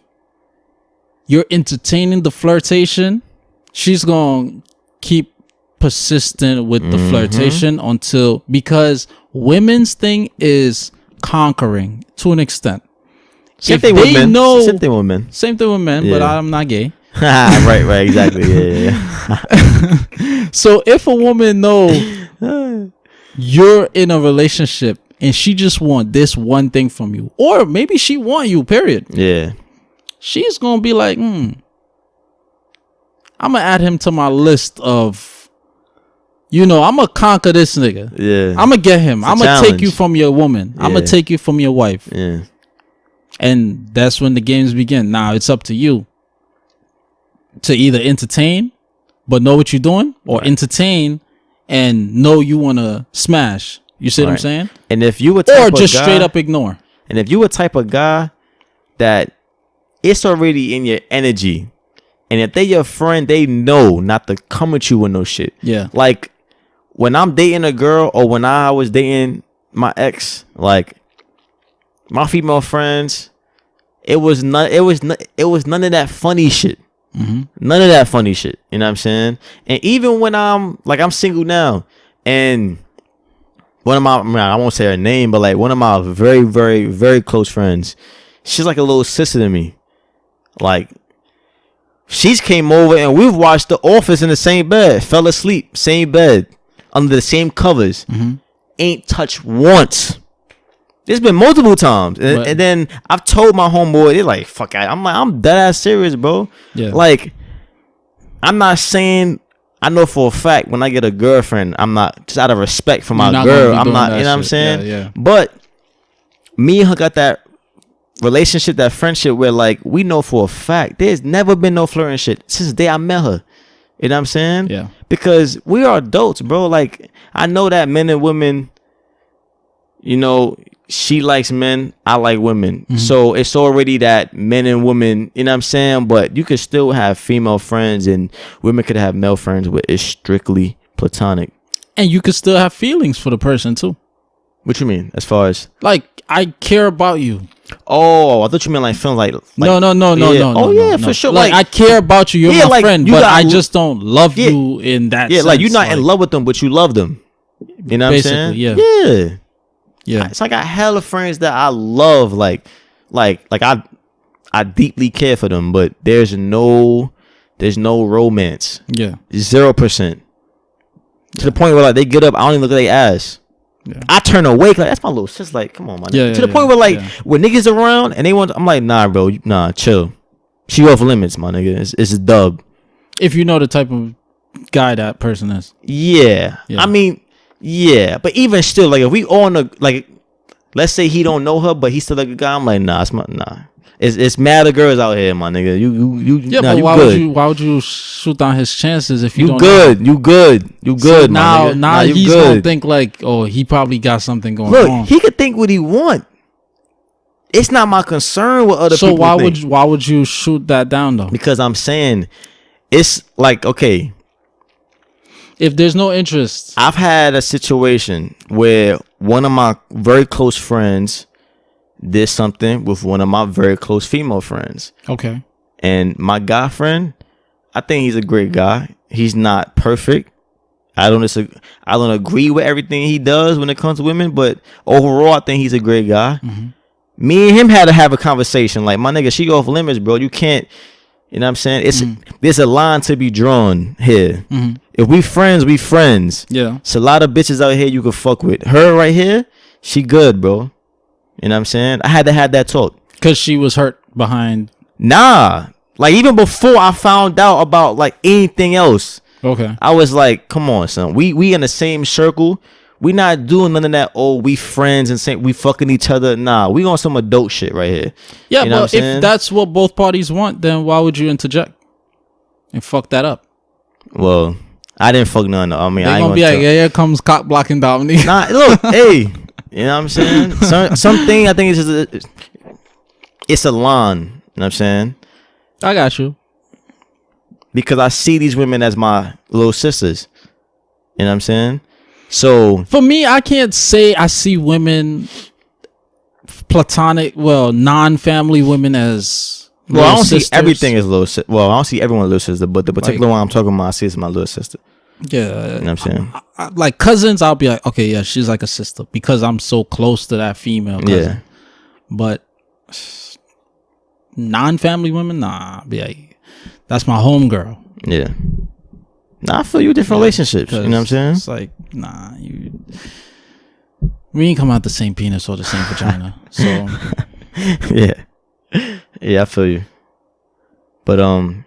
you're entertaining the flirtation, she's gonna keep persistent with the flirtation because women's thing is conquering to an extent. Same thing with men. Same thing with men, but I'm not gay. right, exactly. Yeah. So if a woman know you're in a relationship and she just want this one thing from you, or maybe she want you, period. Yeah. She's gonna be like, I'm gonna add him to my list of, I'm gonna conquer this nigga. Yeah. I'm gonna get him. I'm gonna take you from your woman. Yeah. I'm gonna take you from your wife. Yeah. And that's when the games begin. Now it's up to you to either entertain but know what you're doing, or entertain and know you want to smash. You see what I'm saying? And if you or just straight up ignore. And if you a type of guy that it's already in your energy, and if they your friend, they know not to come at you with no shit. Yeah. Like when I'm dating a girl, or when I was dating my ex, like my female friends, it was none of that funny shit. Mm-hmm. None of that funny shit. You know what I'm saying? And even when I'm single now, and one of my, I won't say her name, but like one of my very, very, very close friends, she's like a little sister to me. Like, she's came over and we've watched The Office in the same bed, fell asleep, same bed, under the same covers, ain't touched once. It's been multiple times, and then I've told my homeboy, they're like, "Fuck!" I'm dead ass serious, bro. Yeah. Like, I'm not saying. I know for a fact when I get a girlfriend, I'm not, just out of respect for my girl. I'm not, you know what I'm saying? Yeah. But me and her got that relationship, that friendship where like we know for a fact there's never been no flirting shit since the day I met her. You know what I'm saying? Yeah. Because we are adults, bro. Like, I know that men and women, she likes men, I like women. Mm-hmm. So it's already that men and women, you know what I'm saying? But you could still have female friends and women could have male friends where it's strictly platonic. And you could still have feelings for the person too. What you mean? As far as? Like, I care about you. Oh, I thought you meant like feeling like no. Oh, yeah, for sure. Like, I care about you. You're my friend, but I just don't love you in that sense. Yeah, like you're not in love with them, but you love them. You know what I'm saying? Yeah. Yeah. It's like I hella friends that I love, like I deeply care for them, but there's no romance. Yeah. 0%. To the point where like they get up, I don't even look at their ass. Yeah. I turn awake, like that's my little sis. Like, come on, man. To the point where like when niggas around and I'm like, nah, bro, chill. She off limits, my nigga. It's a dub. If you know the type of guy that person is. Yeah. I mean, yeah, but even still, like if we on the like, let's say he don't know her, but he's still like a guy. I'm like, nah. It's mad of girls out here, my nigga. But why would you shoot down his chances if you don't good? Know? You good. So now he's good. Gonna think like, oh, he probably got something going on. Look, he could think what he want. It's not my concern what other people think. So why would you shoot that down though? Because I'm saying, it's like, okay, if there's no interest. I've had a situation where one of my very close friends did something with one of my very close female friends. Okay. And my guy friend, I think he's a great guy. He's not perfect. I don't agree with everything he does when it comes to women, but overall, I think he's a great guy. Mm-hmm. Me and him had to have a conversation. Like, my nigga, she off limits, bro. You can't. You know what I'm saying? There's a line to be drawn here. Mm-hmm. If we friends, we friends. Yeah. It's a lot of bitches out here you can fuck with. Her right here, she good, bro. You know what I'm saying? I had to have that talk. Because she was hurt behind. Nah, like even before I found out about like anything else. Okay. I was like, come on, son. We in the same circle. We not doing none of that. Oh, we friends and saying we fucking each other. Nah, we on some adult shit right here. Yeah, you know but if that's what both parties want, then why would you interject and fuck that up? Well, I didn't fuck none. I mean, they I ain't gonna be like, yeah, here comes cock blocking Dominique. Nah, look, hey, you know what I'm saying? Something I think it's a line. You know what I'm saying? I got you. Because I see these women as my little sisters. You know what I'm saying? So for me, I can't say I see women platonic, non-family women as well. I don't sisters. See everything as little sister. Well, I don't see everyone as little sister, but the particular one I'm talking about, I see as my little sister. Yeah, you know what I'm saying? I, like cousins, I'll be like, okay, yeah, she's like a sister because I'm so close to that female cousin. Yeah, but non-family women, nah, I'll be like, that's my homegirl. Yeah. Nah, I feel you different relationships. You know what I'm saying? It's like, we ain't come out the same penis or the same vagina. So yeah, I feel you. But and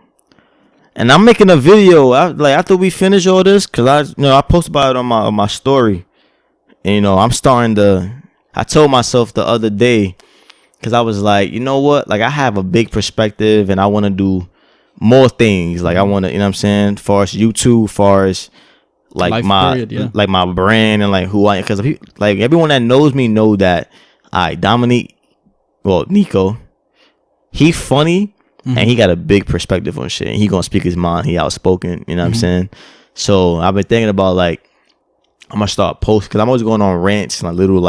I'm making a video. Like after we finish all this, cause I posted about it on my story, and I'm starting to. I told myself the other day, cause I was like, you know what? Like I have a big perspective, and I want to do more things. Like I want to, you know what I'm saying, far as YouTube, far as like life my period, yeah. Like my brand and like who I am, because like everyone that knows me know that Dominique, well, Nico, he funny and he got a big perspective on shit and he gonna speak his mind. He outspoken, you know what I'm saying? So I've been thinking about like I'm gonna start posting, because I'm always going on rants and little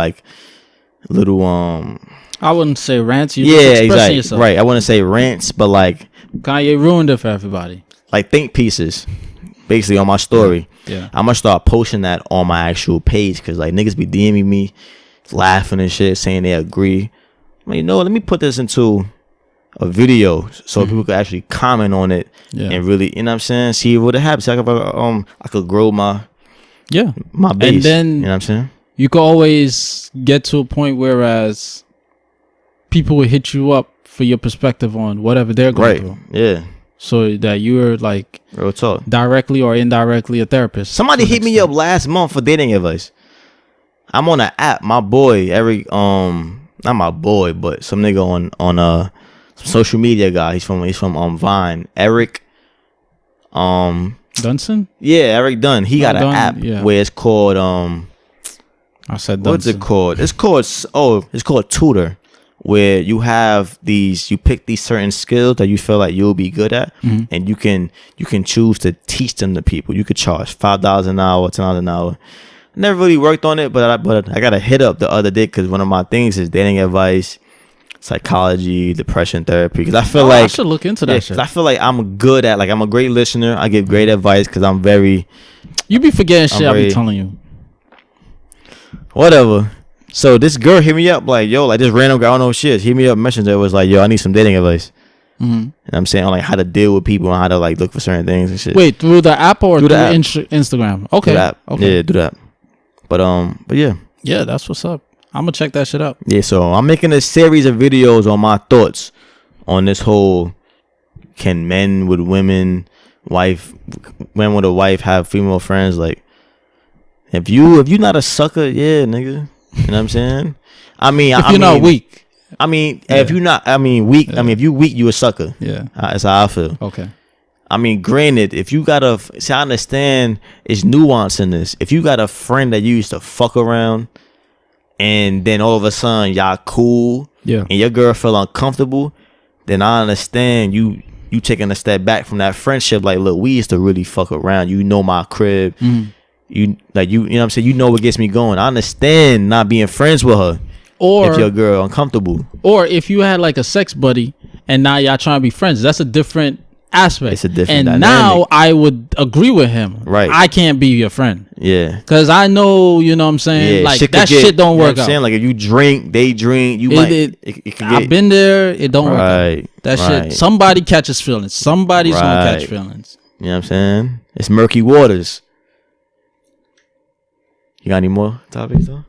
I wouldn't say rants. You just expressing yourself. Right. I wouldn't say rants, but like Kanye ruined it for everybody. Like think pieces, basically on my story. Yeah. I'm gonna start posting that on my actual page, because like niggas be DMing me, laughing and shit, saying they agree. Well, let me put this into a video so people could actually comment on it and really, you know what I'm saying, see what happens. I could grow my base. And then you know what I'm saying, you could always get to a point whereas people will hit you up for your perspective on whatever they're going through. Yeah. So that you're like real talk, directly or indirectly a therapist. Somebody hit me up last month for dating advice. I'm on an app. My boy Eric, not my boy, but some nigga on some social media guy. He's from Vine. Eric Dunson? Yeah, Eric Dunn. He got an app where it's called I said Dunson. What's it called? It's called Tutor, where you pick these certain skills that you feel like you'll be good at, and you can choose to teach them to people. You could charge $5 an hour, $10 an hour. Never really worked on it, but I got a hit up the other day because one of my things is dating advice, psychology, depression therapy. Because I feel like I should look into that shit. I feel like I'm good at, like, I'm a great listener. I give great advice because I'm very. You be forgetting shit. I be telling you. Whatever. So this girl hit me up like, yo, like this random girl, I don't know shit. Hit me up, messenger, was like, yo, I need some dating advice. And I'm saying like how to deal with people and how to like look for certain things and shit. Wait, through the app or through Instagram? Okay. Okay. Yeah, do that. But yeah. Yeah, that's what's up. I'm gonna check that shit out. Yeah, so I'm making a series of videos on my thoughts on this whole, can men with women, men with a wife have female friends? Like, if you not a sucker, yeah, nigga. You know what I'm saying? I mean, if you're not weak. I mean, if you're not, weak. Yeah. I mean, if you weak, you a sucker. Yeah, that's how I feel. Okay. I mean, granted, if you got I understand it's nuance in this. If you got a friend that you used to fuck around, and then all of a sudden y'all cool, and your girl feel uncomfortable, then I understand you taking a step back from that friendship. Like, look, we used to really fuck around. You know my crib. You know what I'm saying? You know what gets me going. I understand not being friends with her, or if your girl uncomfortable, or if you had like a sex buddy and now y'all trying to be friends. That's a different aspect. It's a different and dynamic. Now I would agree with him. Right. I can't be your friend. Yeah. Because I know, you know what I'm saying? Yeah, like shit don't work out. Saying? Like if you drink, they drink, you it could I've been there, it don't work out. That shit, somebody catches feelings. Somebody's gonna catch feelings. You know what I'm saying? It's murky waters. You got any more topics though?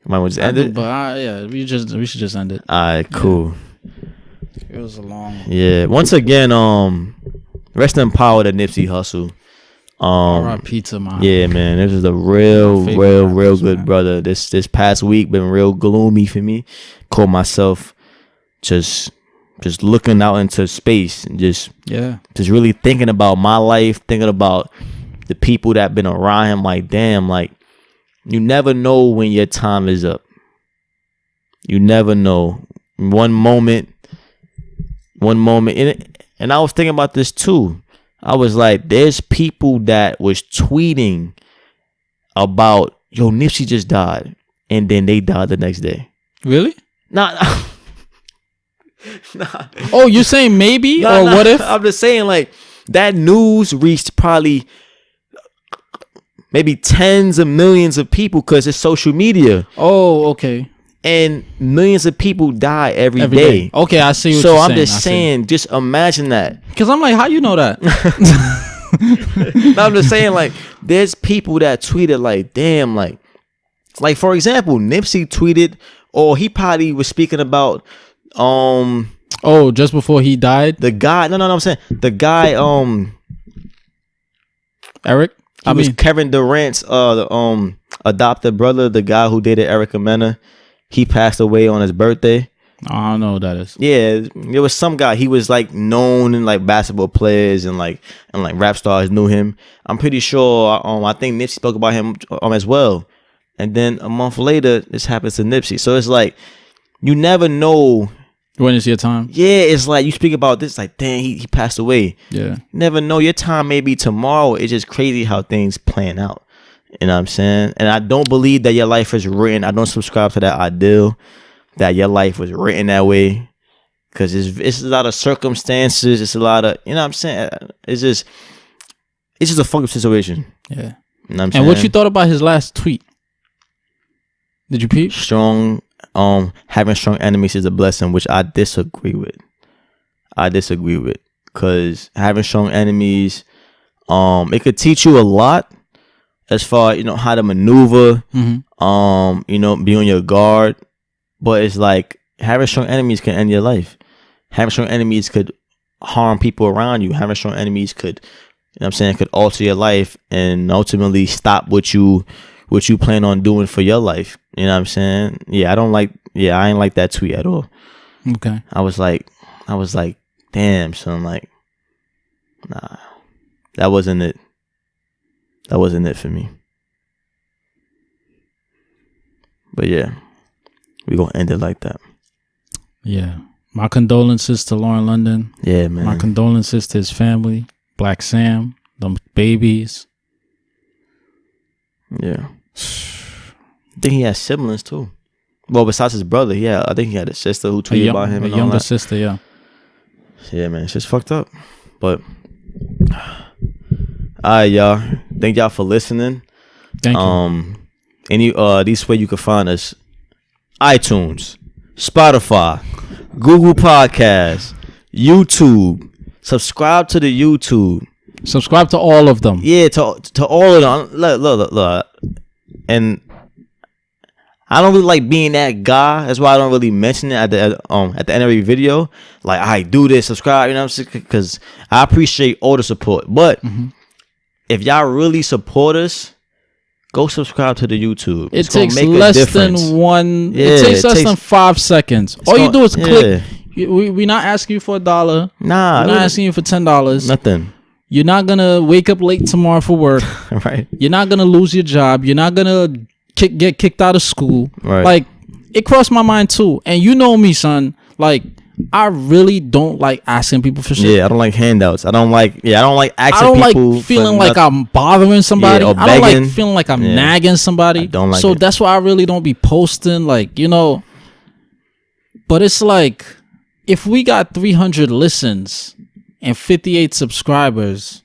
Might we just end it? But we should just end it. All right, cool. It was a long. Yeah. Once again, rest in power to Nipsey Hussle. R.I.P. to my. Yeah, man. This is a real good brother. This past week been real gloomy for me. Caught myself just looking out into space and just really thinking about my life, thinking about the people that been around him. Like, damn, like you never know when your time is up. You never know. One moment, and I was thinking about this too. I was like, there's people that was tweeting about, yo, Nipsey just died, and then they died the next day. Really? Nah. Oh, you're saying maybe or what if? I'm just saying, like, that news reached probably maybe tens of millions of people because it's social media. Oh, okay. And millions of people die every day. Okay, I see what so you're I'm saying. just saying, just imagine that. Because I'm like, how you know that? No, I'm just saying, like, there's people that tweeted like, damn, like for example, Nipsey tweeted, or he probably was speaking about oh, just before he died? The guy, no, I'm saying the guy, Eric? I mean Kevin Durant's adopted brother, the guy who dated Erica Mena. He passed away on his birthday. I don't know who that is. Yeah, there was some guy. He was like known in like basketball players and like rap stars knew him. I'm pretty sure. I think Nipsey spoke about him as well. And then a month later, this happens to Nipsey. So it's like you never know when is your time. Yeah, it's like you speak about this, like dang, he passed away. Yeah, you never know. Your time may be tomorrow. It's just crazy how things plan out. You know what I'm saying? And I don't believe that your life is written. I don't subscribe to that ideal that your life was written that way. Because it's a lot of circumstances. It's a lot of, you know what I'm saying? It's just a fucked up situation. Yeah. You know what I'm saying? And what you thought about his last tweet? Did you peep? Having strong enemies is a blessing, which I disagree with. Because having strong enemies, it could teach you a lot. As far, you know, how to maneuver, you know, be on your guard. But it's like having strong enemies can end your life. Having strong enemies could harm people around you. Having strong enemies could, you know what I'm saying, could alter your life and ultimately stop what you plan on doing for your life. You know what I'm saying? Yeah, I ain't like that tweet at all. Okay. I was like, damn, son, like, nah, that wasn't it. That wasn't it for me. But yeah, we gonna end it like that. Yeah. My condolences to Lauren London. Yeah, man. My condolences to his family. Black Sam. Them babies. Yeah. I think he has siblings too. Well, besides his brother, yeah. I think he had a sister who tweeted about him. A younger sister, yeah. Yeah, man. It's just fucked up. But alright, y'all. Thank y'all for listening. Thank you. These way you can find us: iTunes, Spotify, Google Podcasts, YouTube. Subscribe to the YouTube. Subscribe to all of them. Yeah, to all of them. Look. And I don't really like being that guy. That's why I don't really mention it at the end of every video. Like, I do this, subscribe. You know what I'm saying? Because I appreciate all the support. But if y'all really support us, go subscribe to the YouTube. It takes less than it takes than 5 seconds. All you do is click. We're not asking you for $1. Nah, we're not asking you for $10. Nothing. You're not gonna wake up late tomorrow for work. Right. You're not gonna lose your job. You're not gonna get kicked out of school. Right. Like, it crossed my mind too. And you know me, son. Like, I really don't like asking people for shit. Yeah, I don't like handouts. I don't like asking people. I don't like feeling like I'm bothering somebody. Yeah, or I don't begging. like feeling like I'm nagging somebody. I don't like so it. That's why I really don't be posting, like, you know. But it's like, if we got 300 listens and 58 subscribers,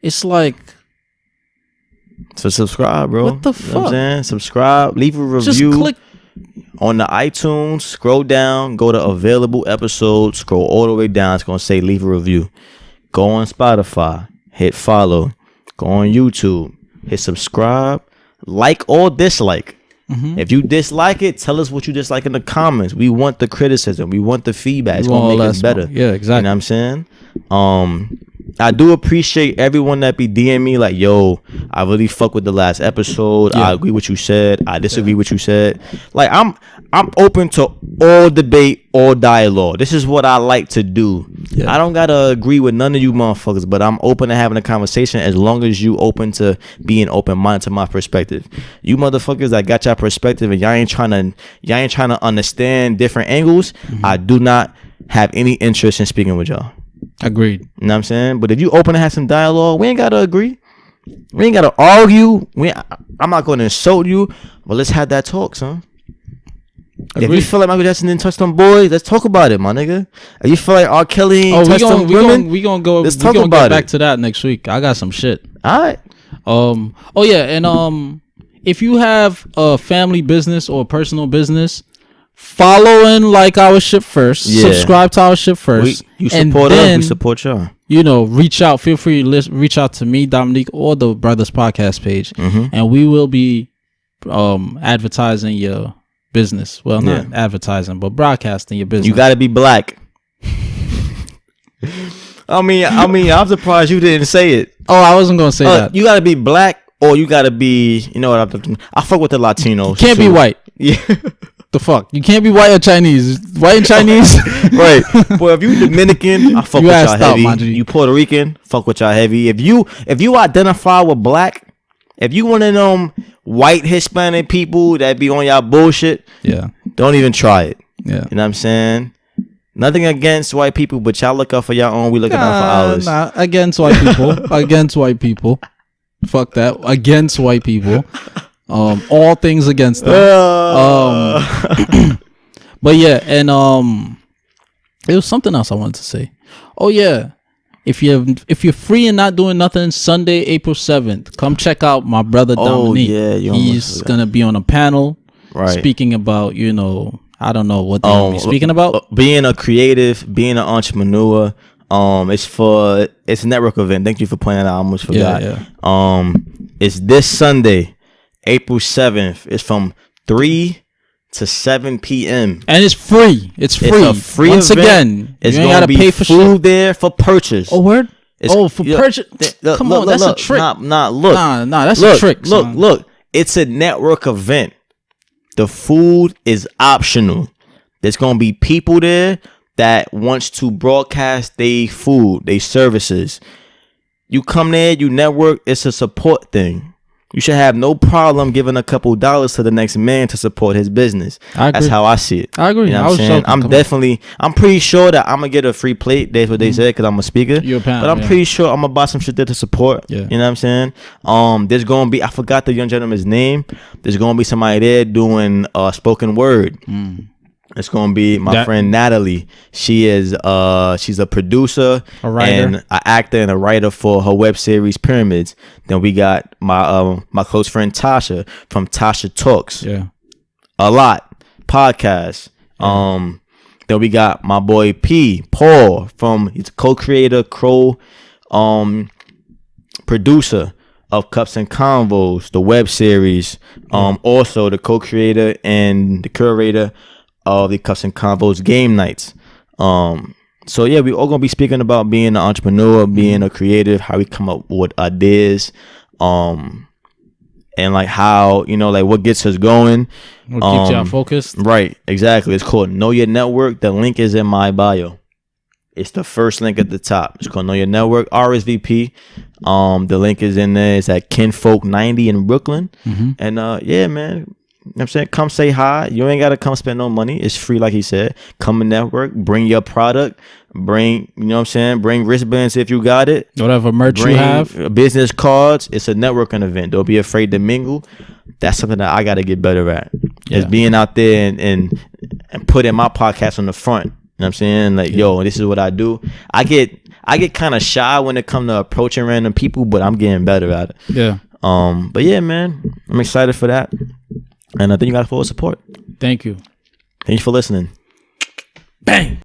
it's like, so subscribe, bro. What the fuck? You know what I'm saying? Subscribe, leave a review. Just click on the iTunes, scroll down, go to available episodes, scroll all the way down. It's gonna say leave a review. Go on Spotify, hit follow. Go on YouTube, hit subscribe, like or dislike. Mm-hmm. If you dislike it, tell us what you dislike in the comments. We want the criticism. We want the feedback. It's gonna make us better. Yeah, exactly. You know what I'm saying? I do appreciate everyone that be DM me like, yo, I really fuck with the last episode. I agree with what you said. I disagree with what you said. Like, I'm open to all debate, all dialogue. This is what I like to do. Yeah. I don't gotta agree with none of you motherfuckers, but I'm open to having a conversation as long as you open to being open-minded to my perspective. You motherfuckers that got your perspective and y'all ain't trying to understand different angles. Mm-hmm. I do not have any interest in speaking with y'all. Agreed. You know what I'm saying? But if you open to have some dialogue, we ain't gotta agree. We ain't gotta argue. I'm not gonna insult you, but let's have that talk, son. Agreed. If you feel like Michael Jackson didn't touch them boys, let's talk about it, my nigga. If you feel like R. Kelly ain't touched them women, we gonna go. Let's talk about get back to that next week. I got some shit. All right. Oh yeah, and if you have a family business or personal business, follow and like our shit first. Yeah. Subscribe to our shit first. You support us, we support y'all. You know, reach out. Feel free to reach out to me, Dominique, or the Brothers Podcast page, and we will be advertising your business. Well, not advertising, but broadcasting your business. You got to be black. I mean, I'm surprised you didn't say it. Oh, I wasn't gonna say that. You got to be black, or you got to be. You know what? I fuck with the Latinos. You can't be white. Yeah. The fuck? You can't be white or Chinese. White and Chinese, right? Boy, if you Dominican, I fuck with y'all heavy. You Puerto Rican, fuck with y'all heavy. If you identify with black, if you one of them white Hispanic people that be on y'all bullshit, don't even try it. Yeah, you know what I'm saying? Nothing against white people, but y'all look out for your own. We looking out for ours. Nah, against white people. Against white people. Fuck that. Against white people. All things against them. But yeah, and it was something else I wanted to say. Oh yeah, if you're free and not doing nothing, Sunday, April 7th, come check out my brother Dominique. Yeah, he's gonna be on a panel, speaking about, you know, I don't know what they're gonna be speaking about. Being a creative, being an entrepreneur. It's a network event. Thank you for pointing that out. I almost forgot. Yeah. It's this Sunday, April 7th. It's from 3 to 7 p.m. And it's free. It's free. It's a free Once event. Again, it's you ain't gotta be pay for food shit. There for purchase. Oh, word? For purchase? Come on, that's a trick. Look. Nah, that's a trick. Look. It's a network event. The food is optional. There's going to be people there that wants to broadcast their food, their services. You come there, you network. It's a support thing. You should have no problem giving a couple dollars to the next man to support his business. That's how I see it. I agree. You know what I'm saying? I'm pretty sure that I'm going to get a free plate. That's what they said, because I'm a speaker. But I'm pretty sure I'm going to buy some shit there to support. Yeah. You know what I'm saying? There's going to be, I forgot the young gentleman's name. There's going to be somebody there doing spoken word. It's gonna be my friend Natalie. She's a producer, a writer, and an actor and a writer for her web series Pyramids. Then we got my close friend Tasha from Tasha Talks. Yeah, a lot podcast. Yeah. Then we got my boy Paul he's a co-creator, producer of Cups and Convos, the web series. Also the co-creator and the curator of the Cups and Convos game nights. So yeah, we all gonna be speaking about being an entrepreneur, being a creative, how we come up with ideas, and like how, you know, like what gets us going, what keeps y'all focused. Right, exactly. It's called Know Your Network. The link is in my bio. It's the first link at the top. It's called Know Your Network, RSVP. The link is in there. It's at Kinfolk 90 in Brooklyn. And yeah, man. You know what I'm saying? Come say hi. You ain't got to come spend no money. It's free, like he said. Come and network. Bring your product. Bring, you know what I'm saying? Bring wristbands if you got it. Whatever merch you have. Business cards. It's a networking event. Don't be afraid to mingle. That's something that I got to get better at. Yeah. Is being out there and putting my podcast on the front. You know what I'm saying? Like, yo, this is what I do. I get kind of shy when it comes to approaching random people, but I'm getting better at it. Yeah. But yeah, man, I'm excited for that. And I think you got full support. Thank you. Thanks for listening. Bang.